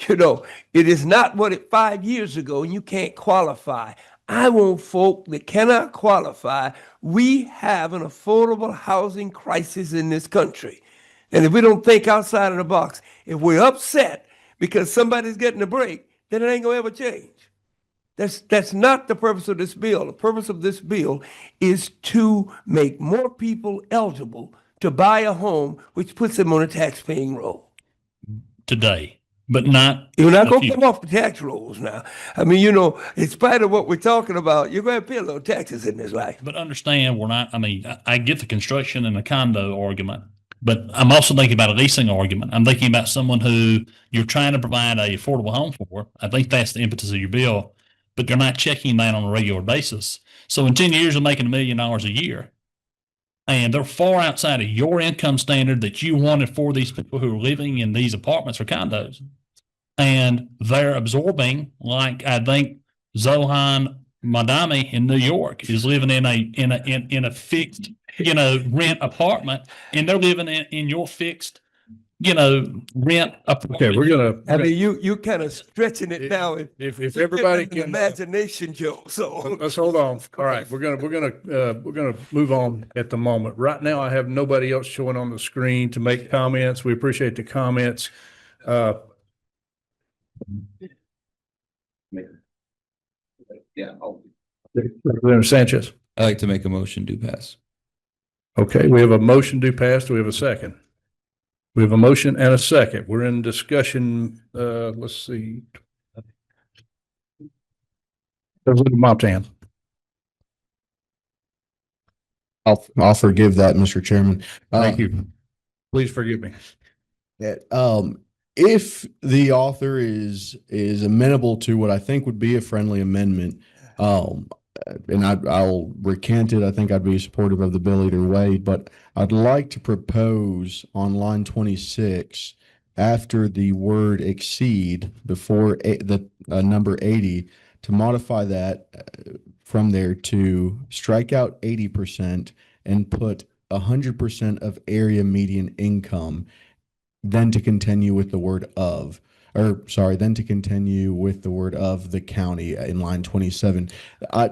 it is not what it 5 years ago, and you can't qualify. I want folk that cannot qualify. We have an affordable housing crisis in this country. And if we don't think outside of the box, if we're upset because somebody's getting a break, then it ain't gonna ever change. That's not the purpose of this bill. The purpose of this bill is to make more people eligible to buy a home, which puts them on a tax-paying roll. Today, but not. You're not the going to future. come off the tax rolls now. I mean, in spite of what we're talking about, you're going to pay a little taxes in this life. But understand, we're not, I get the construction and the condo argument, but I'm also thinking about a leasing argument. I'm thinking about someone who you're trying to provide a affordable home for. I think that's the impetus of your bill, but you're not checking that on a regular basis. So in 10 years, they're making $1 million a year. And they're far outside of your income standard that you wanted for these people who are living in these apartments or condos. And they're absorbing, like I think Zohan Madami in New York is living in a fixed, rent apartment, and they're living in your fixed, rent apartment. Okay, we're gonna. I mean, you kind of stretching it now. If everybody An can imagination, Joe. So let's hold on. All right, we're gonna move on at the moment. Right now, I have nobody else showing on the screen to make comments. We appreciate the comments. Representative Sanchez. I'd like to make a motion to pass. Okay, we have a motion to pass. Do we have a second? We have a motion and a second. We're in discussion. Let's see. President Montan. I'll forgive that, Mr. Chairman. Thank you. Please forgive me. If the author is amenable to what I think would be a friendly amendment, and I'll recant it. I think I'd be supportive of the bill either way, but I'd like to propose on line 26, after the word exceed, before the number 80, to modify that from there to strike out 80% and put 100% of area median income, then to continue with the word of. Then to continue with the word of the county in line 27.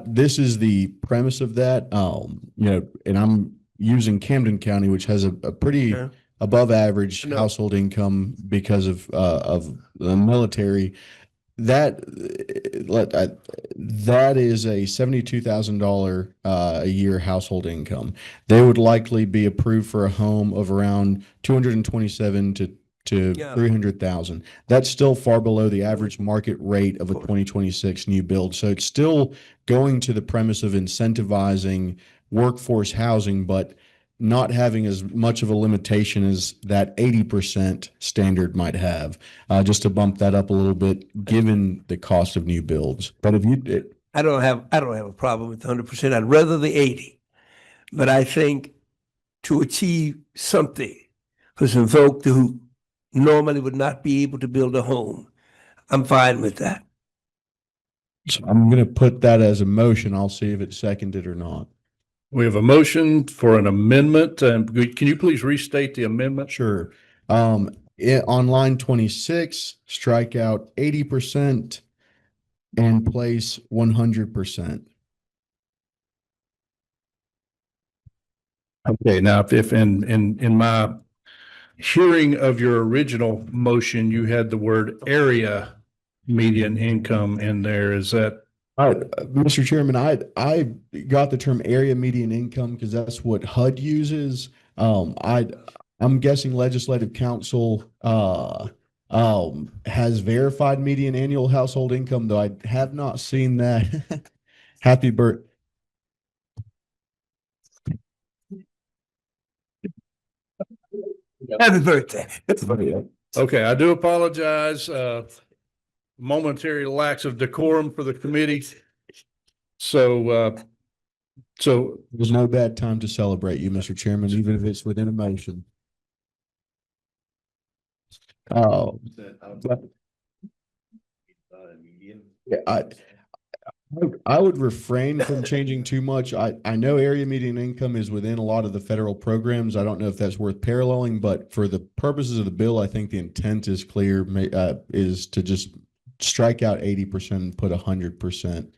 This is the premise of that, and I'm using Camden County, which has a pretty above average household income because of the military. That is a $72,000 a year household income. They would likely be approved for a home of around 227 to 300,000. That's still far below the average market rate of a 2026 new build. So it's still going to the premise of incentivizing workforce housing, but not having as much of a limitation as that 80% standard might have, just to bump that up a little bit, given the cost of new builds. But if you, I don't have a problem with 100%. I'd rather the 80, but I think to achieve something for some folk who normally would not be able to build a home, I'm fine with that. So I'm going to put that as a motion. I'll see if it's seconded or not. We have a motion for an amendment. Can you please restate the amendment? Sure. On line 26, strike out 80% and place 100%. Okay, now if in my hearing of your original motion, you had the word area median income in there. Is that? Mr. Chairman, I got the term area median income because that's what HUD uses. I'm guessing Legislative Council has verified median annual household income, though I have not seen that. Happy birthday. Happy birthday. Okay, I do apologize. Momentary lapse of decorum for the committee. So there's no bad time to celebrate you, Mr. Chairman, even if it's within a motion. I would refrain from changing too much. I know area median income is within a lot of the federal programs. I don't know if that's worth paralleling, but for the purposes of the bill, I think the intent is clear, is to just strike out 80% and put 100%.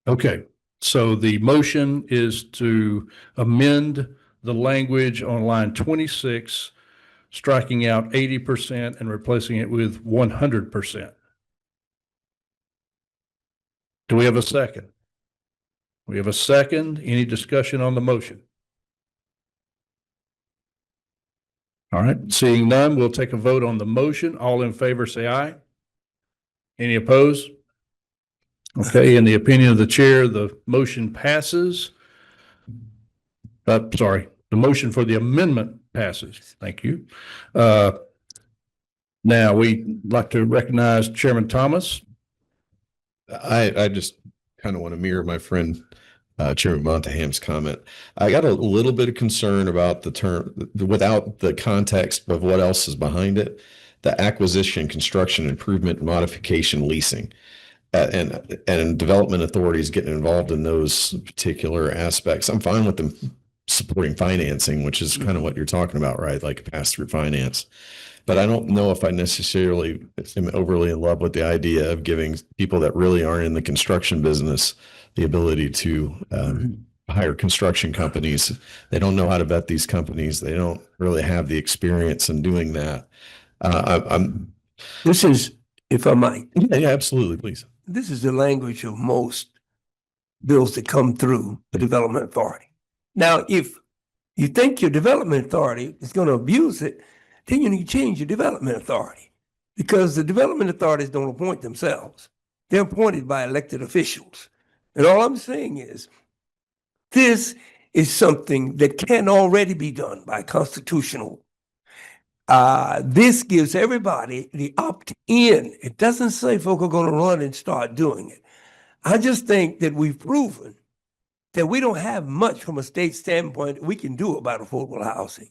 Okay, so the motion is to amend the language on line 26, striking out 80% and replacing it with 100%. Do we have a second? We have a second. Any discussion on the motion? All right, seeing none, we'll take a vote on the motion. All in favor, say aye. Any opposed? Okay, in the opinion of the chair, the motion passes. Sorry, the motion for the amendment passes. Thank you. Now we'd like to recognize Chairman Thomas. I just kind of want to mirror my friend Chairman Montaham's comment. I got a little bit of concern about the term without the context of what else is behind it. The acquisition, construction, improvement, modification, leasing, and development authorities getting involved in those particular aspects. I'm fine with them supporting financing, which is kind of what you're talking about, right? Like pass-through finance. But I don't know if I necessarily am overly in love with the idea of giving people that really aren't in the construction business the ability to hire construction companies. They don't know how to vet these companies. They don't really have the experience in doing that. This is, if I might. Yeah, absolutely, please. This is the language of most bills that come through the development authority. Now, if you think your development authority is going to abuse it, then you need to change your development authority, because the development authorities don't appoint themselves. They're appointed by elected officials. And all I'm saying is, this is something that can already be done by constitutional. This gives everybody the opt-in. It doesn't say folk are going to run and start doing it. I just think that we've proven that we don't have much from a state standpoint we can do about affordable housing.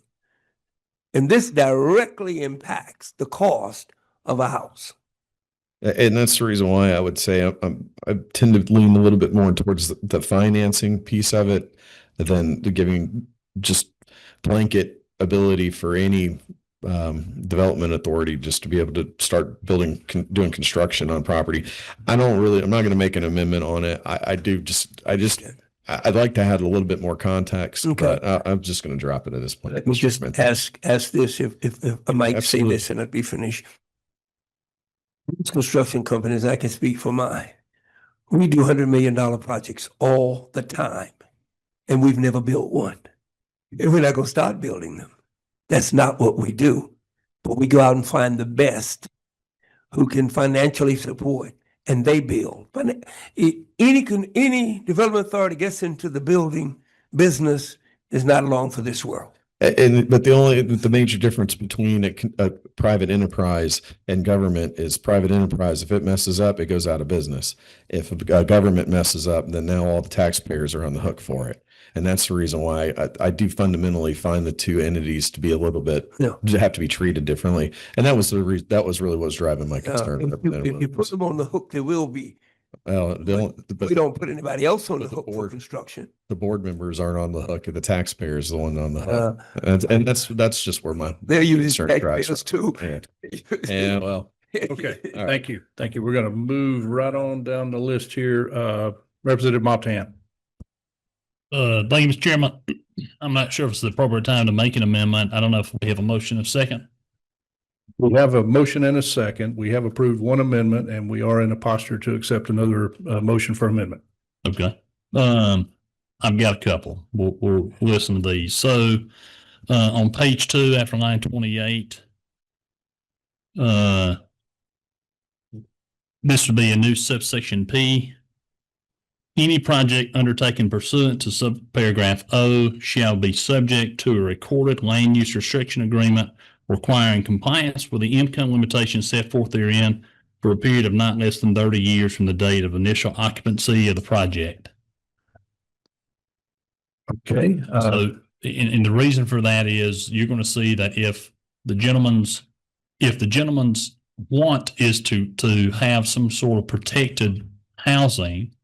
And this directly impacts the cost of a house. And that's the reason why I would say I tend to lean a little bit more towards the financing piece of it than the giving just blanket ability for any development authority just to be able to start doing construction on property. I'm not going to make an amendment on it. I'd like to have a little bit more context, Okay. but I'm just going to drop it at this point. Let me just ask this, if I might say Absolutely. this and I'd be finished. These construction companies, I can speak for mine. We do $100 million projects all the time, and we've never built one. And we're not going to start building them. That's not what we do. But we go out and find the best who can financially support, and they build. But any development authority gets into the building business is not long for this world. But the major difference between a private enterprise and government is private enterprise. If it messes up, it goes out of business. If a government messes up, then now all the taxpayers are on the hook for it. And that's the reason why I do fundamentally find the two entities to be a little bit, to have to be treated differently. And that was really what was driving my concern. If you put them on the hook, they will be. Well, We don't put anybody else on the hook for construction. The board members aren't on the hook, and the taxpayers are the one on the hook. And that's just where my They're using concern drives taxpayers too. Yeah, well, Okay, thank you. Thank you. We're going to move right on down the list here. Representative Montahan. Thank you, Mr. Chairman. I'm not sure if it's the appropriate time to make an amendment. I don't know if we have a motion and a second. We have a motion and a second. We have approved one amendment, and we are in a posture to accept another motion for amendment. Okay. I've got a couple. We'll listen to these. So on page 2, after line 28, this would be a new subsection P. Any project undertaken pursuant to subparagraph O shall be subject to a recorded land use restriction agreement requiring compliance with the income limitations set forth therein for a period of not less than 30 years from the date of initial occupancy of the project. Okay. So, and the reason for that is you're going to see that if the gentleman's want is to have some sort of protected housing,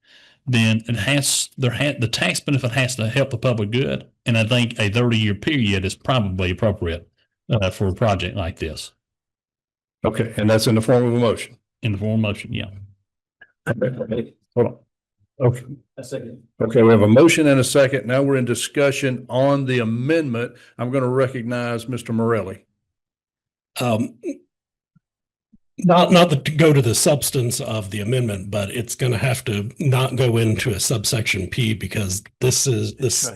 then the tax benefit has to help the public good. And I think a 30-year period is probably appropriate for a project like this. Okay, and that's in the form of a motion. In the form of motion, yeah. Hold on. Okay. Okay, we have a motion and a second. Now we're in discussion on the amendment. I'm going to recognize Mr. Morelli. Not to go to the substance of the amendment, but it's going to have to not go into a subsection P, because this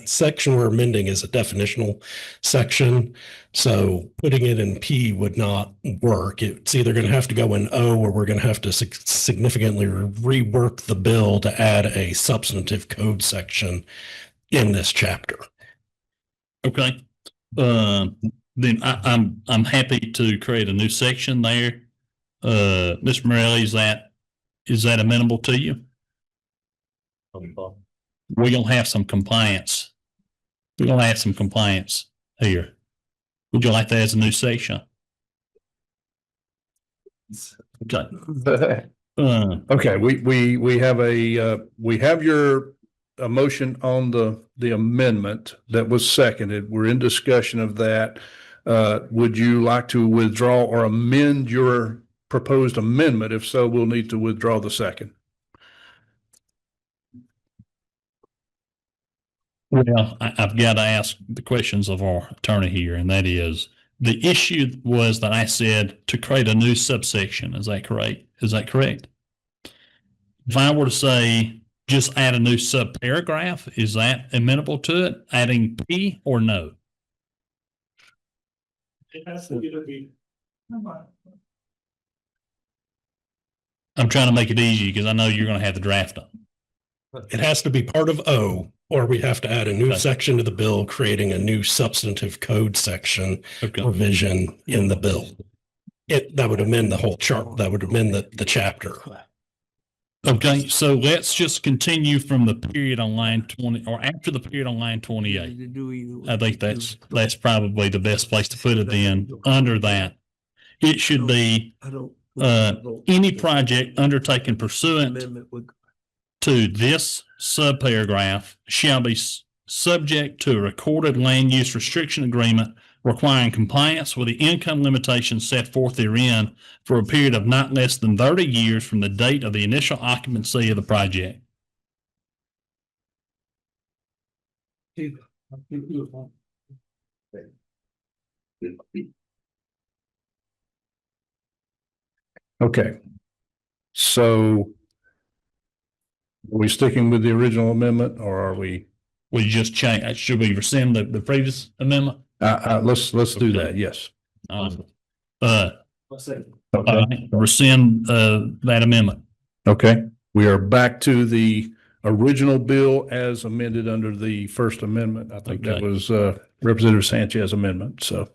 section we're amending is a definitional section. So putting it in P would not work. It's either going to have to go in O, or we're going to have to significantly rework the bill to add a substantive code section in this chapter. Okay. Then I'm happy to create a new section there. Mr. Morelli, is that amenable to you? We're gonna have some compliance. We're gonna add some compliance here. Would you like that as a new section? Okay. Okay, we have a motion on the amendment that was seconded. We're in discussion of that. Would you like to withdraw or amend your proposed amendment? If so, we'll need to withdraw the second. Well, I've got to ask the questions of our attorney here, and that is, the issue was that I said to create a new subsection. Is that correct? Is that correct? If I were to say just add a new subparagraph, is that amenable to it? Adding P or no? It has to either be. I'm trying to make it easy because I know you're going to have the draft on. It has to be part of O, or we have to add a new section to the bill, creating a new substantive code section provision in the bill. That would amend the whole chart. That would amend the chapter. Okay, so let's just continue from the period on line 20, or after the period on line 28. I think that's probably the best place to put it in. Under that, it should be any project undertaken pursuant to this subparagraph shall be subject to a recorded land use restriction agreement requiring compliance with the income limitations set forth therein for a period of not less than 30 years from the date of the initial occupancy of the project. Okay. So are we sticking with the original amendment, or are we? We just change, should we rescind the previous amendment? Let's do that. Yes. Rescind that amendment. Okay. We are back to the original bill as amended under the First Amendment. I think that was Representative Sanchez amendment. So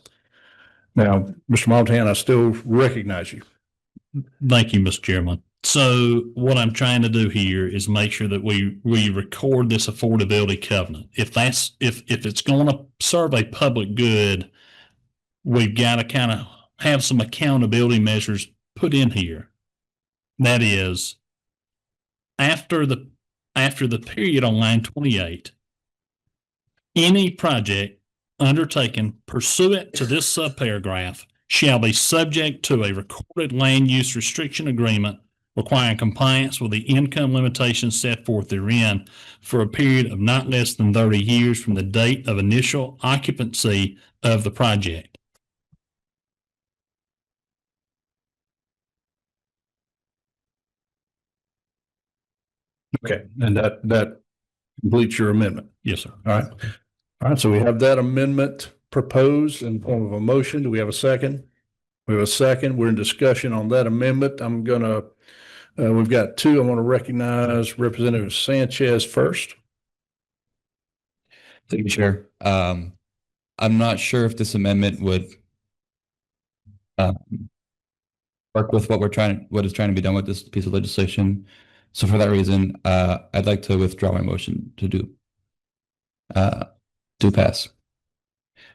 now, Mr. Montan, I still recognize you. Thank you, Mr. Chairman. So what I'm trying to do here is make sure that we record this affordability covenant. If it's going to serve a public good, we've got to kind of have some accountability measures put in here. That is, after the period on line 28, any project undertaken pursuant to this subparagraph shall be subject to a recorded land use restriction agreement requiring compliance with the income limitations set forth therein for a period of not less than 30 years from the date of initial occupancy of the project. Okay. And that completes your amendment. Yes, sir. All right. All right. So we have that amendment proposed in the form of a motion. Do we have a second? We have a second. We're in discussion on that amendment. We've got two. I want to recognize Representative Sanchez first. Thank you, Chair. I'm not sure if this amendment would work with what is trying to be done with this piece of legislation. So for that reason, I'd like to withdraw my motion to do pass.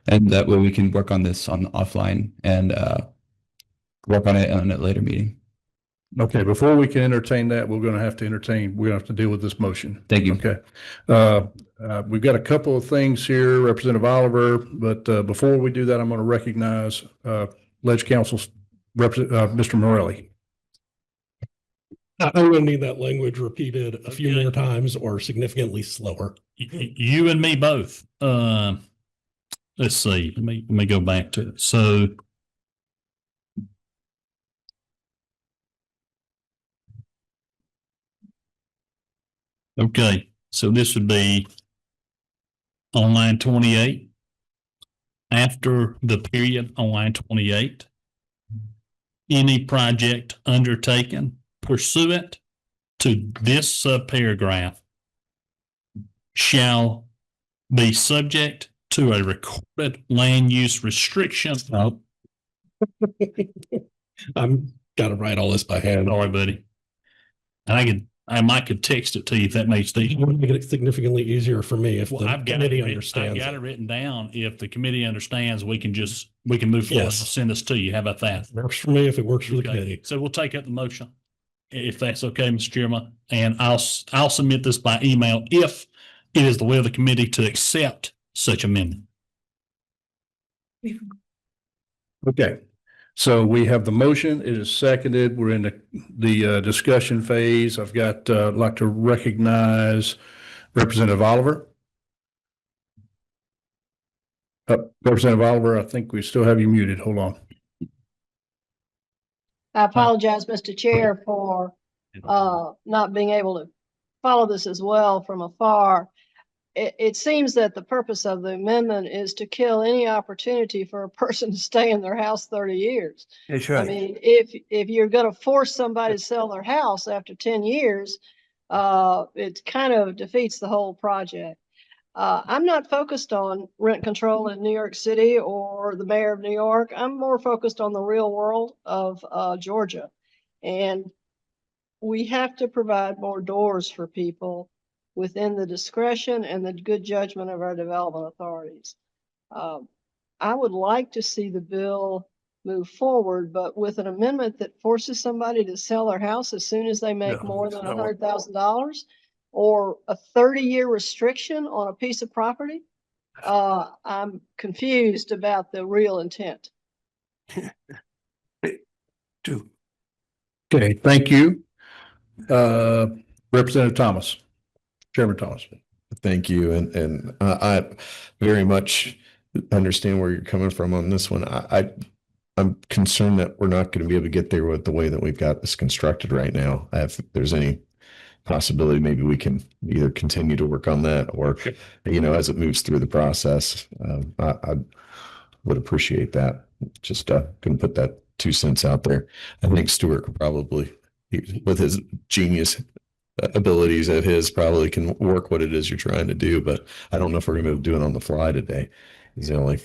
And that way we can work on this on offline and work on it on a later meeting. Okay, before we can entertain that, we're going to have to deal with this motion. Thank you. Okay. We've got a couple of things here, Representative Oliver, but before we do that, I'm going to recognize Ledge Council's Mr. Morelli. I'm going to need that language repeated a few more times or significantly slower. You and me both. Let's see. Let me go back to it. So okay, so this would be on line 28. After the period on line 28, any project undertaken pursuant to this subparagraph shall be subject to a recorded land use restriction. Oh. I'm got to write all this by hand. Sorry, buddy. And I might could text it to you if that makes things. It would make it significantly easier for me if the committee I've understands. got it written down. If the committee understands, we can move forward. I'll Yes. send this to you. How about that? Works for me if it works for the Okay. committee. So we'll take up the motion, if that's okay, Mr. Chairman, and I'll submit this by email if it is the will of the committee to accept such amendment. Okay. So we have the motion. It is seconded. We're in the discussion phase. I've got, I'd like to recognize Representative Oliver. Representative Oliver, I think we still have you muted. Hold on. I apologize, Mr. Chair, for not being able to follow this as well from afar. It seems that the purpose of the amendment is to kill any opportunity for a person to stay in their house 30 years. That's I right. mean, if you're going to force somebody to sell their house after 10 years, it kind of defeats the whole project. I'm not focused on rent control in New York City or the mayor of New York. I'm more focused on the real world of Georgia. And we have to provide more doors for people within the discretion and the good judgment of our development authorities. I would like to see the bill move forward, but with an amendment that forces somebody to sell their house as soon as they make more than $100,000 or a 30-year restriction on a piece of property, I'm confused about the real intent. Okay, thank you. Representative Thomas, Chairman Thomas. Thank you. And I very much understand where you're coming from on this one. I'm concerned that we're not going to be able to get there with the way that we've got this constructed right now. If there's any possibility, maybe we can either continue to work on that or, as it moves through the process, I would appreciate that. Just going to put that 2 cents out there. I think Stuart could probably, with his genius abilities of his, probably can work what it is you're trying to do, but I don't know if we're going to do it on the fly today. Is the only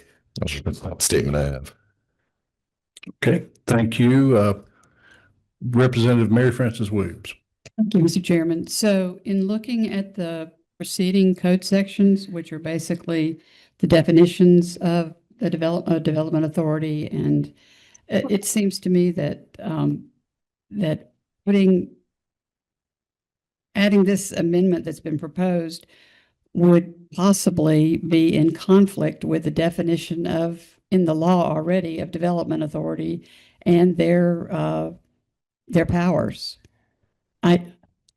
statement I have. Okay, thank you. Representative Mary Frances Williams. Thank you, Mr. Chairman. So in looking at the preceding code sections, which are basically the definitions of the development authority, and it seems to me that that adding this amendment that's been proposed would possibly be in conflict with the definition in the law already of development authority and their powers. I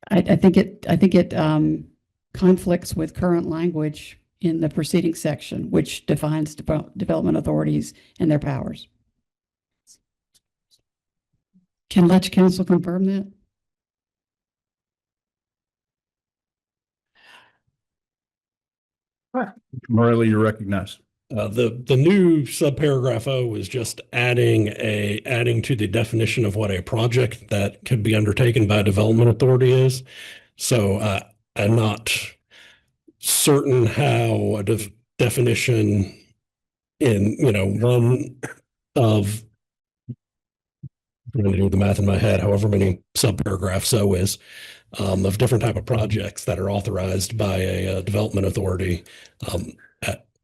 think it conflicts with current language in the preceding section, which defines development authorities and their powers. Can Ledge Council confirm that? Morelli, you're recognized. The new subparagraph O is just adding to the definition of what a project that could be undertaken by a development authority is. So I'm not certain how a definition in one of, I'm going to do the math in my head, however many subparagraphs O is, of different type of projects that are authorized by a development authority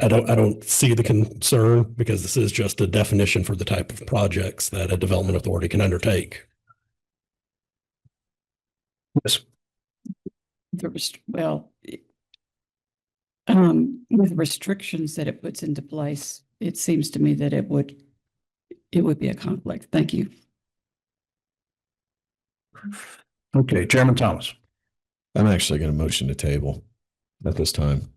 I don't see the concern because this is just a definition for the type of projects that a development authority can undertake. Yes. Well, with restrictions that it puts into place, it seems to me that it would be a conflict. Thank you. Okay, Chairman Thomas. I'm actually going to motion to table at this time.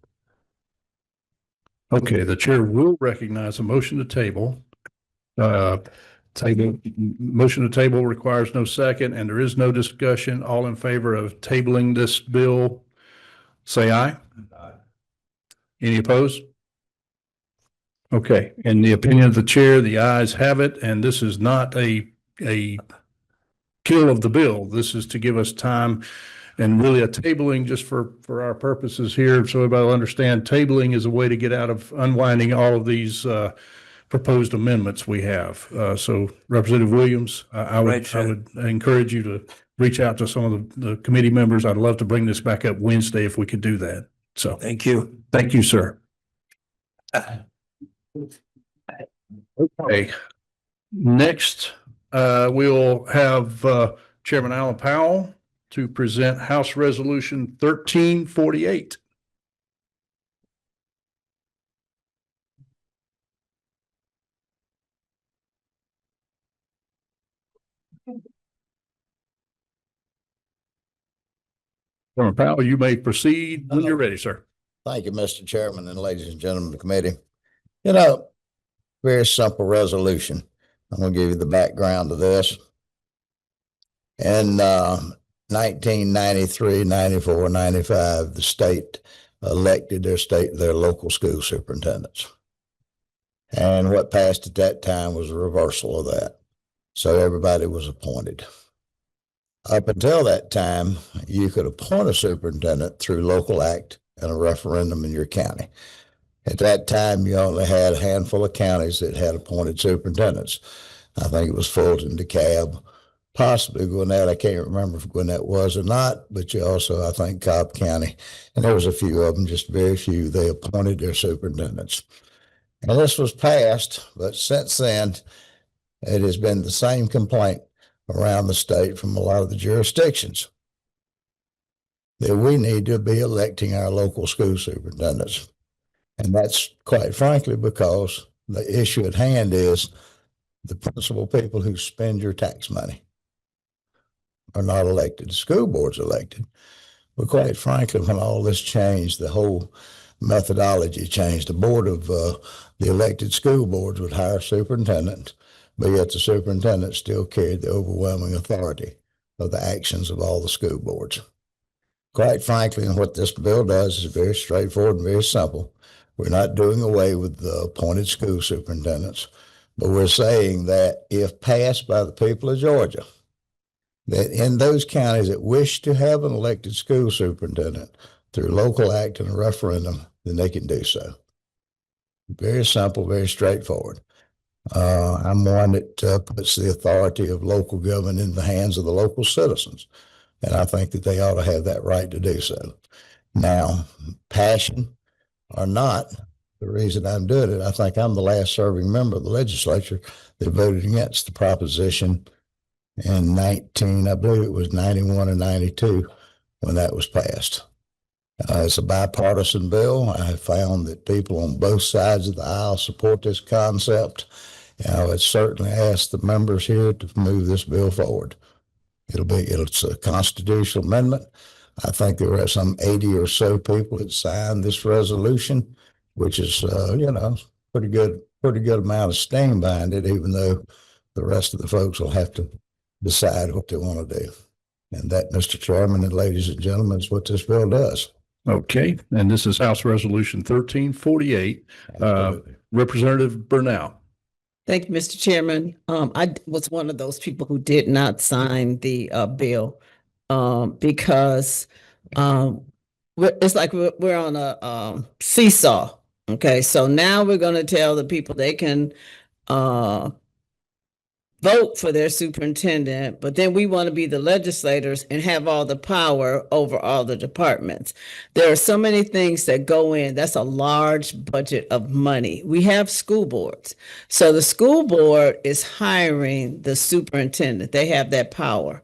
Okay, the chair will recognize a motion to table. Motion to table requires no second, and there is no discussion. All in favor of tabling this bill, say aye. Aye. Any opposed? Okay, in the opinion of the chair, the ayes have it, and this is not a kill of the bill. This is to give us time, and really a tabling just for our purposes here, so everybody will understand, tabling is a way to get out of unwinding all of these proposed amendments we have. So Representative Williams, I would encourage you to reach out to some of the committee members. I'd love to bring this back up Wednesday if we could do that. So Thank you. thank you, sir. Okay. Next, we'll have Chairman Alan Powell to present House Resolution 1348. Chairman Powell, you may proceed when you're ready, sir. Thank you, Mr. Chairman and ladies and gentlemen of the committee. You know, very simple resolution. I'm going to give you the background to this. In 1993, 94, 95, the state elected their local school superintendents. And what passed at that time was a reversal of that. So everybody was appointed. Up until that time, you could appoint a superintendent through local act and a referendum in your county. At that time, you only had a handful of counties that had appointed superintendents. I think it was Fulton, DeKalb, possibly Gwinnett. I can't remember if Gwinnett was or not, but you also, I think, Cobb County. And there was a few of them, just very few. They appointed their superintendents. And this was passed, but since then, it has been the same complaint around the state from a lot of the jurisdictions that we need to be electing our local school superintendents. And that's quite frankly because the issue at hand is the principal people who spend your tax money are not elected. The school board's elected. But quite frankly, when all this changed, the whole methodology changed. The board of the elected school boards would hire a superintendent, but yet the superintendent still carried the overwhelming authority of the actions of all the school boards. Quite frankly, and what this bill does is very straightforward and very simple. We're not doing away with the appointed school superintendents, but we're saying that if passed by the people of Georgia, that in those counties that wish to have an elected school superintendent through local act and a referendum, then they can do so. Very simple, very straightforward. I'm one that puts the authority of local government in the hands of the local citizens, and I think that they ought to have that right to do so. Now, passion or not, the reason I'm doing it, I think I'm the last serving member of the legislature that voted against the proposition in I believe it was 91 or 92 when that was passed. It's a bipartisan bill. I have found that people on both sides of the aisle support this concept. And I would certainly ask the members here to move this bill forward. It's a constitutional amendment. I think there were some 80 or so people that signed this resolution, which is, pretty good amount of steam behind it, even though the rest of the folks will have to decide what they want to do. And that, Mr. Chairman and ladies and gentlemen, is what this bill does. Okay, and this is House Resolution 1348. Representative Burnell. Thank you, Mr. Chairman. I was one of those people who did not sign the bill because it's like we're on a seesaw. Okay, so now we're going to tell the people they can vote for their superintendent, but then we want to be the legislators and have all the power over all the departments. There are so many things that go in. That's a large budget of money. We have school boards. So the school board is hiring the superintendent. They have that power.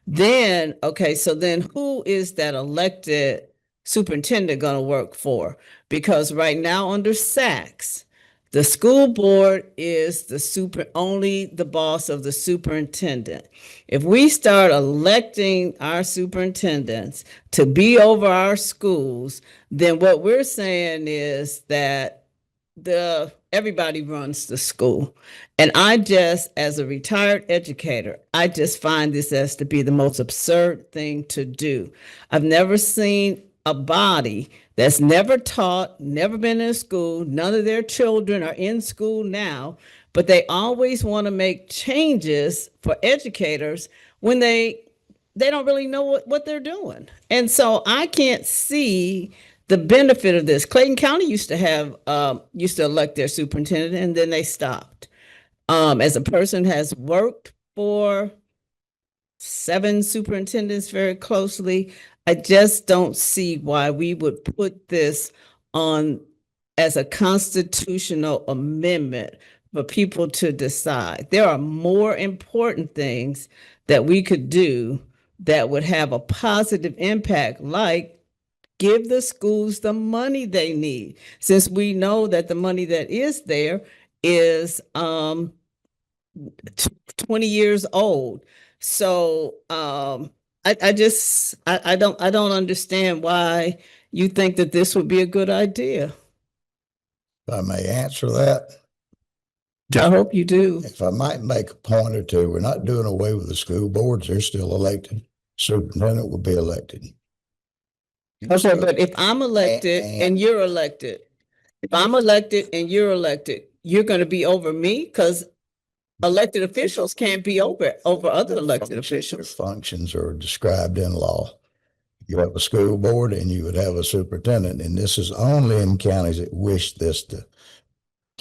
Then, okay, so then who is that elected superintendent going to work for? Because right now under SACS, the school board is only the boss of the superintendent. If we start electing our superintendents to be over our schools, then what we're saying is that everybody runs the school. And as a retired educator, I just find this as to be the most absurd thing to do. I've never seen a body that's never taught, never been in school, none of their children are in school now, but they always want to make changes for educators when they don't really know what they're doing. And so I can't see the benefit of this. Clayton County used to elect their superintendent, and then they stopped. As a person who has worked for 7 superintendents very closely, I just don't see why we would put this on as a constitutional amendment for people to decide. There are more important things that we could do that would have a positive impact, like give the schools the money they need, since we know that the money that is there is 20 years old. So I don't understand why you think that this would be a good idea. If I may answer that. I hope you do. If I might make a point or two, we're not doing away with the school boards. They're still elected. Superintendent will be elected. Okay, but if I'm elected and you're elected, you're going to be over me, because elected officials can't be over other elected officials. Functions are described in law. You have a school board and you would have a superintendent, and this is only in counties that wish this to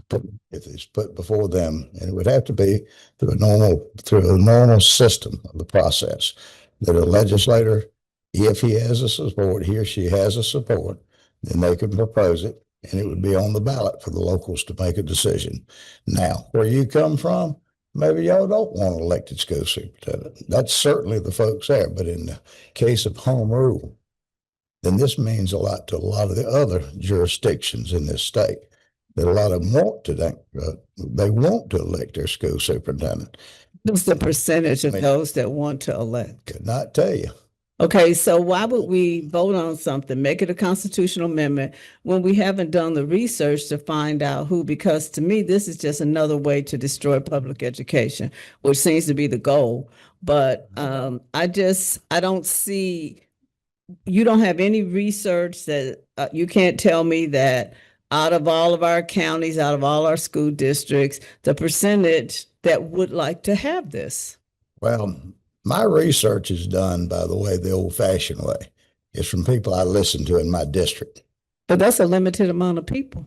put, if it's put before them, and it would have to be through a normal system of the process. That a legislator, if he has a support, he or she has a support, then they can propose it, and it would be on the ballot for the locals to make a decision. Now, where you come from, maybe y'all don't want an elected school superintendent. That's certainly the folks there. But in the case of home rule, then this means a lot to a lot of the other jurisdictions in this state. That a lot of them want to, they want to elect their school superintendent. What's the percentage of those that want to elect? Could not tell you. Okay, so why would we vote on something, make it a constitutional amendment, when we haven't done the research to find out who? Because to me, this is just another way to destroy public education, which seems to be the goal. But I don't see, you don't have any research that you can't tell me that out of all of our counties, out of all our school districts, the percentage that would like to have this. Well, my research is done, by the way, the old-fashioned way. It's from people I listen to in my district. But that's a limited amount of people.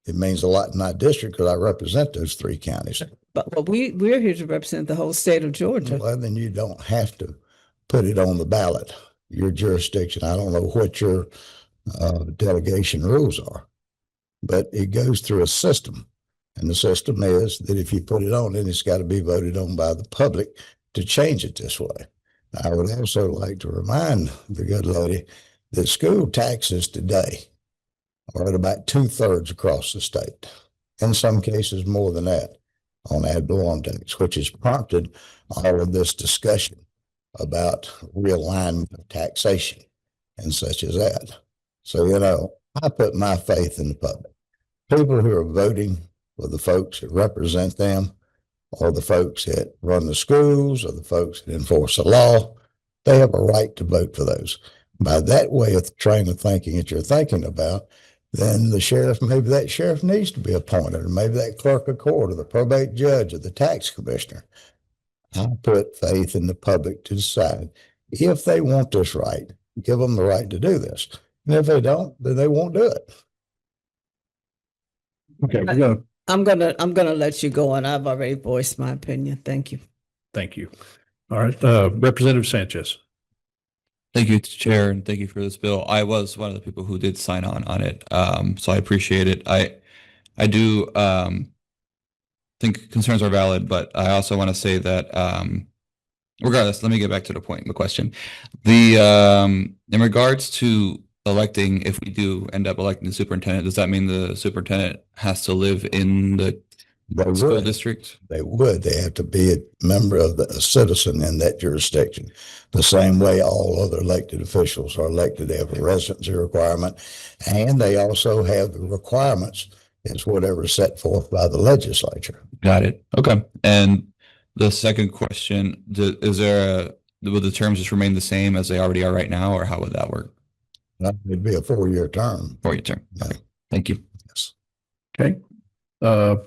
It means a lot in my district because I represent those 3 counties. But we're here to represent the whole state of Georgia. Well, then you don't have to put it on the ballot. Your jurisdiction, I don't know what your delegation rules are, but it goes through a system. And the system is that if you put it on, then it's got to be voted on by the public to change it this way. I would also like to remind the good lady that school taxes today are at about 2/3 across the state. In some cases, more than that on ad valorem tax, which has prompted all of this discussion about realignment of taxation and such as that. So, I put my faith in the public. People who are voting for the folks that represent them, or the folks that run the schools, or the folks that enforce the law, they have a right to vote for those. By that way of train of thinking that you're thinking about, then the sheriff, maybe that sheriff needs to be appointed, or maybe that clerk of court, or the probate judge, or the tax commissioner. I put faith in the public to decide if they want this right, give them the right to do this. And if they don't, then they won't do it. Okay, we're going to I'm gonna let you go, and I've already voiced my opinion. Thank you. Thank you. All right, Representative Sanchez. Thank you, Chair, and thank you for this bill. I was one of the people who did sign on it, so I appreciate it. I do think concerns are valid, but I also want to say that regardless, let me get back to the point in the question. In regards to electing, if we do end up electing the superintendent, does that mean the superintendent has to live in the school district? They would. They have to be a member of a citizen in that jurisdiction. The same way all other elected officials are elected. They have a residency requirement, and they also have the requirements is whatever set forth by the legislature. Got it. Okay. And the second question, will the terms just remain the same as they already are right now, or how would that work? It'd be a 4-year term. 4-year term. Okay. Thank you. Yes. Okay.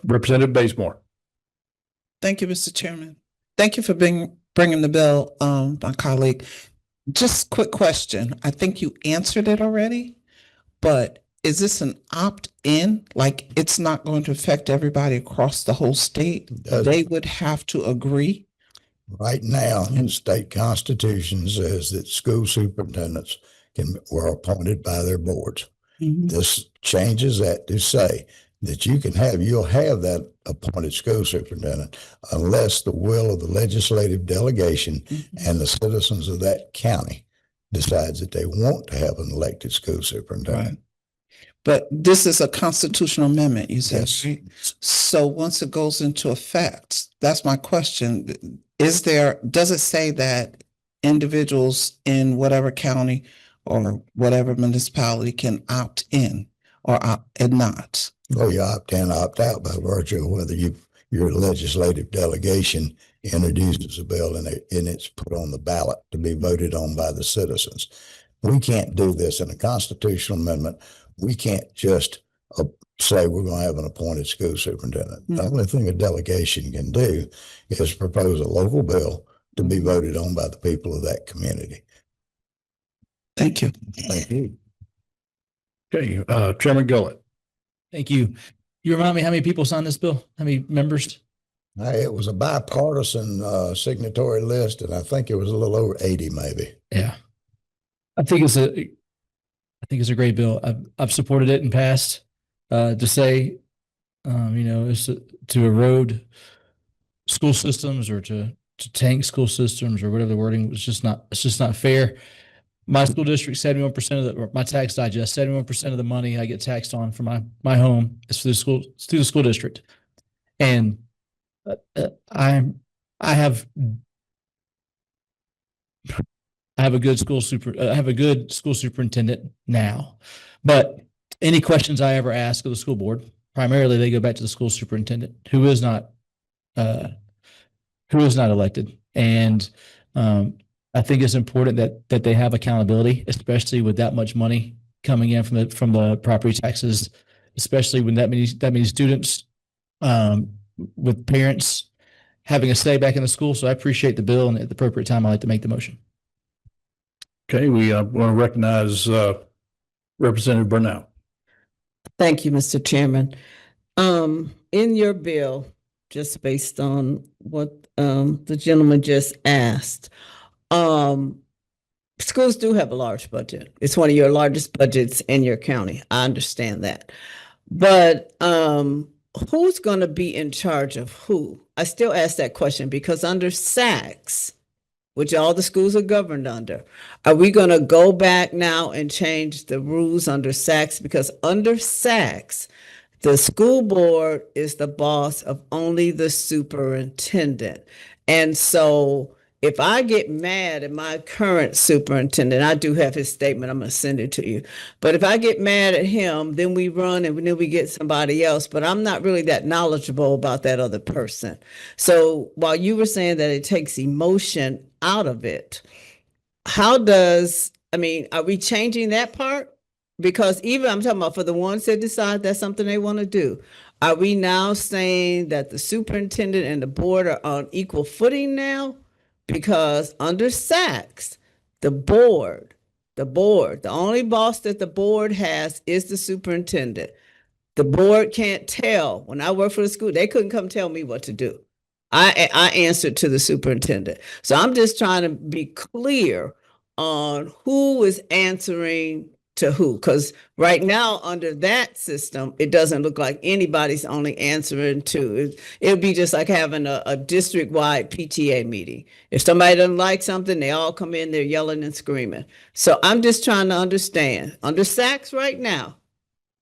Representative Bazemore. Thank you, Mr. Chairman. Thank you for bringing the bill, my colleague. Just quick question. I think you answered it already, but is this an opt-in? Like, it's not going to affect everybody across the whole state? They would have to agree? Right now, the state constitution says that school superintendents were appointed by their boards. This changes that to say that you'll have that appointed school superintendent unless the will of the legislative delegation and the citizens of that county decides that they want to have an elected school superintendent. Right. But this is a constitutional amendment, you said. Yes. Right? So once it goes into effect, that's my question. Does it say that individuals in whatever county or whatever municipality can opt in or not? Well, you opt in, opt out by virtue of whether your legislative delegation introduces a bill and it's put on the ballot to be voted on by the citizens. We can't do this in a constitutional amendment. We can't just say we're going to have an appointed school superintendent. The only thing a delegation can do is propose a local bill to be voted on by the people of that community. Thank you. Thank you. Okay, Chairman Gullett. Thank you. You remind me how many people signed this bill? How many members? It was a bipartisan signatory list, and I think it was a little over 80, maybe. Yeah. I think it's a great bill. I've supported it in past. To say, it's to erode school systems or to tank school systems or whatever the wording was it's just not fair. My school district, 71% my tax digest, 71% of the money I get taxed on for my home is through the school district. And I have a good school superintendent now, but any questions I ever ask of the school board, primarily they go back to the school superintendent who is not elected. And I think it's important that they have accountability, especially with that much money coming in from the property taxes, especially when that many students with parents having a say back in the school. So I appreciate the bill, and at the appropriate time, I'd like to make the motion. Okay, we want to recognize Representative Burnell. Thank you, Mr. Chairman. In your bill, just based on what the gentleman just asked, schools do have a large budget. It's one of your largest budgets in your county. I understand that. But who's going to be in charge of who? I still ask that question because under SACS, which all the schools are governed under, are we going to go back now and change the rules under SACS? Because under SACS, the school board is the boss of only the superintendent. And so if I get mad at my current superintendent, I do have his statement, I'm going to send it to you. But if I get mad at him, then we run and then we get somebody else. But I'm not really that knowledgeable about that other person. So while you were saying that it takes emotion out of it, are we changing that part? Because even I'm talking about for the ones that decide that's something they want to do. Are we now saying that the superintendent and the board are on equal footing now? Because under SACS, the only boss that the board has is the superintendent. The board can't tell. When I worked for the school, they couldn't come tell me what to do. I answered to the superintendent. So I'm just trying to be clear on who is answering to who. Because right now, under that system, it doesn't look like anybody's only answering to. It would be just like having a district-wide PTA meeting. If somebody doesn't like something, they all come in, they're yelling and screaming. So I'm just trying to understand. Under SACS right now,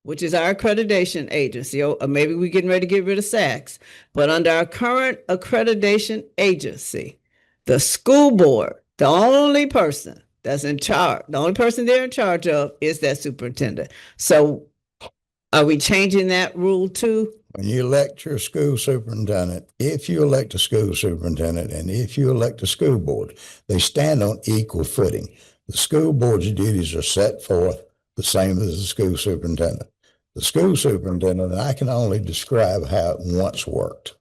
which is our accreditation agency, or maybe we're getting ready to get rid of SACS, but under our current accreditation agency, the school board, the only person that's in charge, the only person they're in charge of is that superintendent. So are we changing that rule too? When you elect your school superintendent, if you elect a school superintendent and if you elect a school board, they stand on equal footing. The school board's duties are set forth the same as the school superintendent. The school superintendent, and I can only describe how it once worked.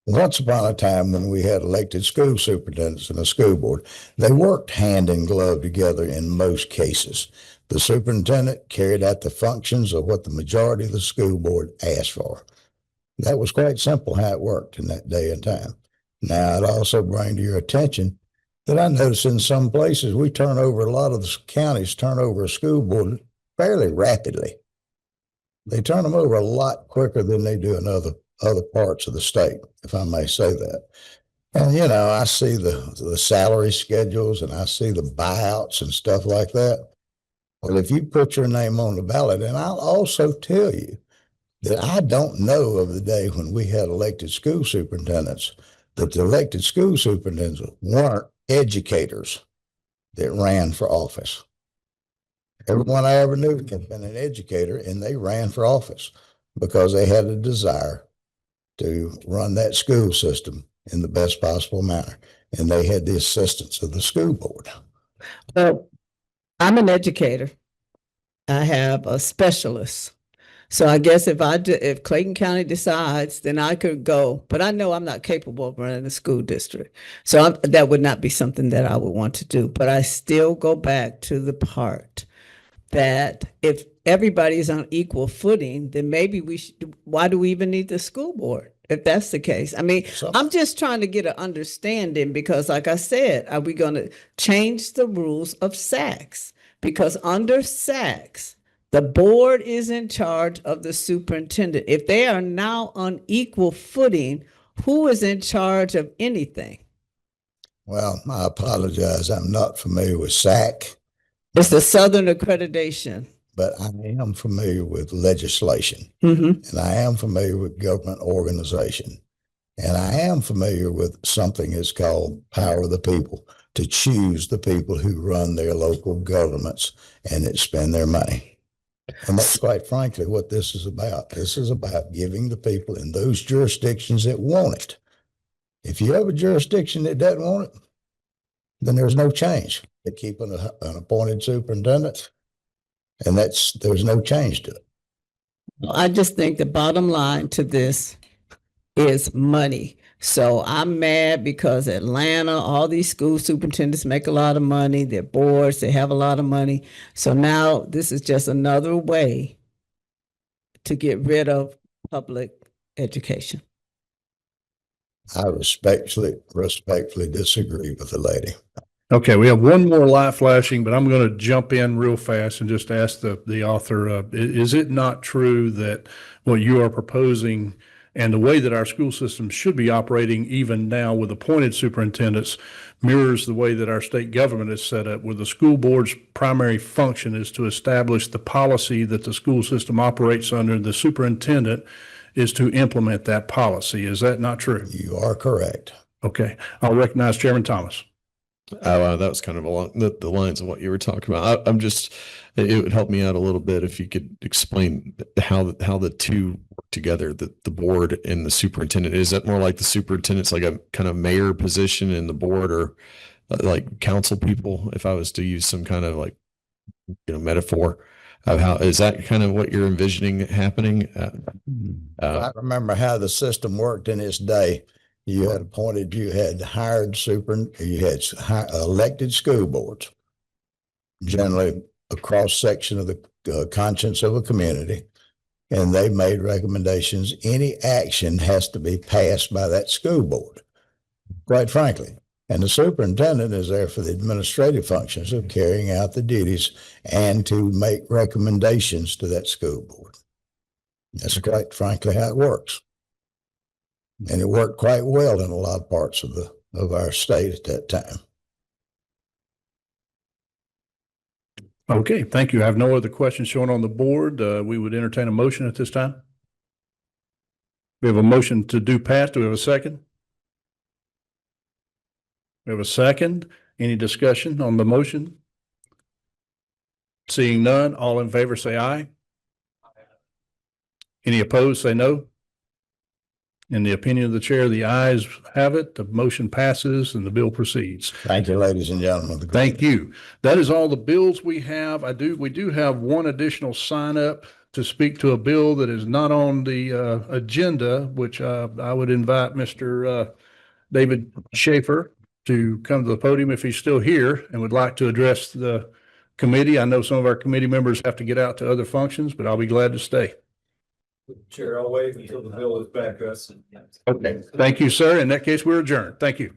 Once upon a time when we had elected school superintendents and a school board, they worked hand in glove together in most cases. The superintendent carried out the functions of what the majority of the school board asked for. That was quite simple how it worked in that day and time. Now, I'd also bring to your attention that I notice in some places we turn over, a lot of the counties turn over a school board fairly rapidly. They turn them over a lot quicker than they do in other parts of the state, if I may say that. And, you know, I see the salary schedules and I see the buyouts and stuff like that. Well, if you put your name on the ballot, and I'll also tell you that I don't know of the day when we had elected school superintendents, that the elected school superintendents weren't educators that ran for office. Everyone I ever knew had been an educator, and they ran for office because they had a desire to run that school system in the best possible manner. And they had the assistance of the school board. Well, I'm an educator. I have a specialist. So I guess if Clayton County decides, then I could go, but I know I'm not capable of running a school district. So that would not be something that I would want to do. But I still go back to the part that if everybody's on equal footing, then maybe why do we even need the school board if that's the case? I mean, I'm just trying to get an understanding because like I said, are we going to change the rules of SACS? Because under SACS, the board is in charge of the superintendent. If they are now on equal footing, who is in charge of anything? Well, I apologize. I'm not familiar with SAC. It's the Southern Accreditation. But I am familiar with legislation, and I am familiar with government organization, and I am familiar with something that's called power of the people, to choose the people who run their local governments and that spend their money. And that's quite frankly what this is about. This is about giving the people in those jurisdictions that want it. If you have a jurisdiction that doesn't want it, then there's no change. They keep an appointed superintendent, and there's no change to it. I just think the bottom line to this is money. So I'm mad because Atlanta, all these school superintendents make a lot of money. Their boards, they have a lot of money. So now this is just another way to get rid of public education. I respectfully disagree with the lady. Okay, we have one more light flashing, but I'm going to jump in real fast and just ask the author, is it not true that what you are proposing and the way that our school system should be operating even now with appointed superintendents mirrors the way that our state government is set up, where the school board's primary function is to establish the policy that the school system operates under, the superintendent is to implement that policy. Is that not true? You are correct. Okay, I'll recognize Chairman Thomas. That was kind of along the lines of what you were talking about. It would help me out a little bit if you could explain how the two work together, the board and the superintendent. Is that more like the superintendent's like a kind of mayor position and the board or like council people, if I was to use some kind of like, metaphor of how, is that kind of what you're envisioning happening? I remember how the system worked in its day. You had elected school boards, generally a cross section of the conscience of a community. and they made recommendations. Any action has to be passed by that school board, quite frankly. And the superintendent is there for the administrative functions of carrying out the duties and to make recommendations to that school board. That's quite frankly how it works. And it worked quite well in a lot of parts of our state at that time. Okay, thank you. I have no other questions shown on the board. We would entertain a motion at this time. We have a motion to do pass. Do we have a second? We have a second. Any discussion on the motion? Seeing none, all in favor say aye. Any opposed say no. In the opinion of the chair, the ayes have it. The motion passes and the bill proceeds. Thank you, ladies and gentlemen. Thank you. That is all the bills we have. We do have one additional sign up to speak to a bill that is not on the agenda, which I would invite Mr. David Schaefer to come to the podium if he's still here and would like to address the committee. I know some of our committee members have to get out to other functions, but I'll be glad to stay. Chair, I'll wait until the bill is back up. Okay. Thank you, sir. In that case, we're adjourned. Thank you.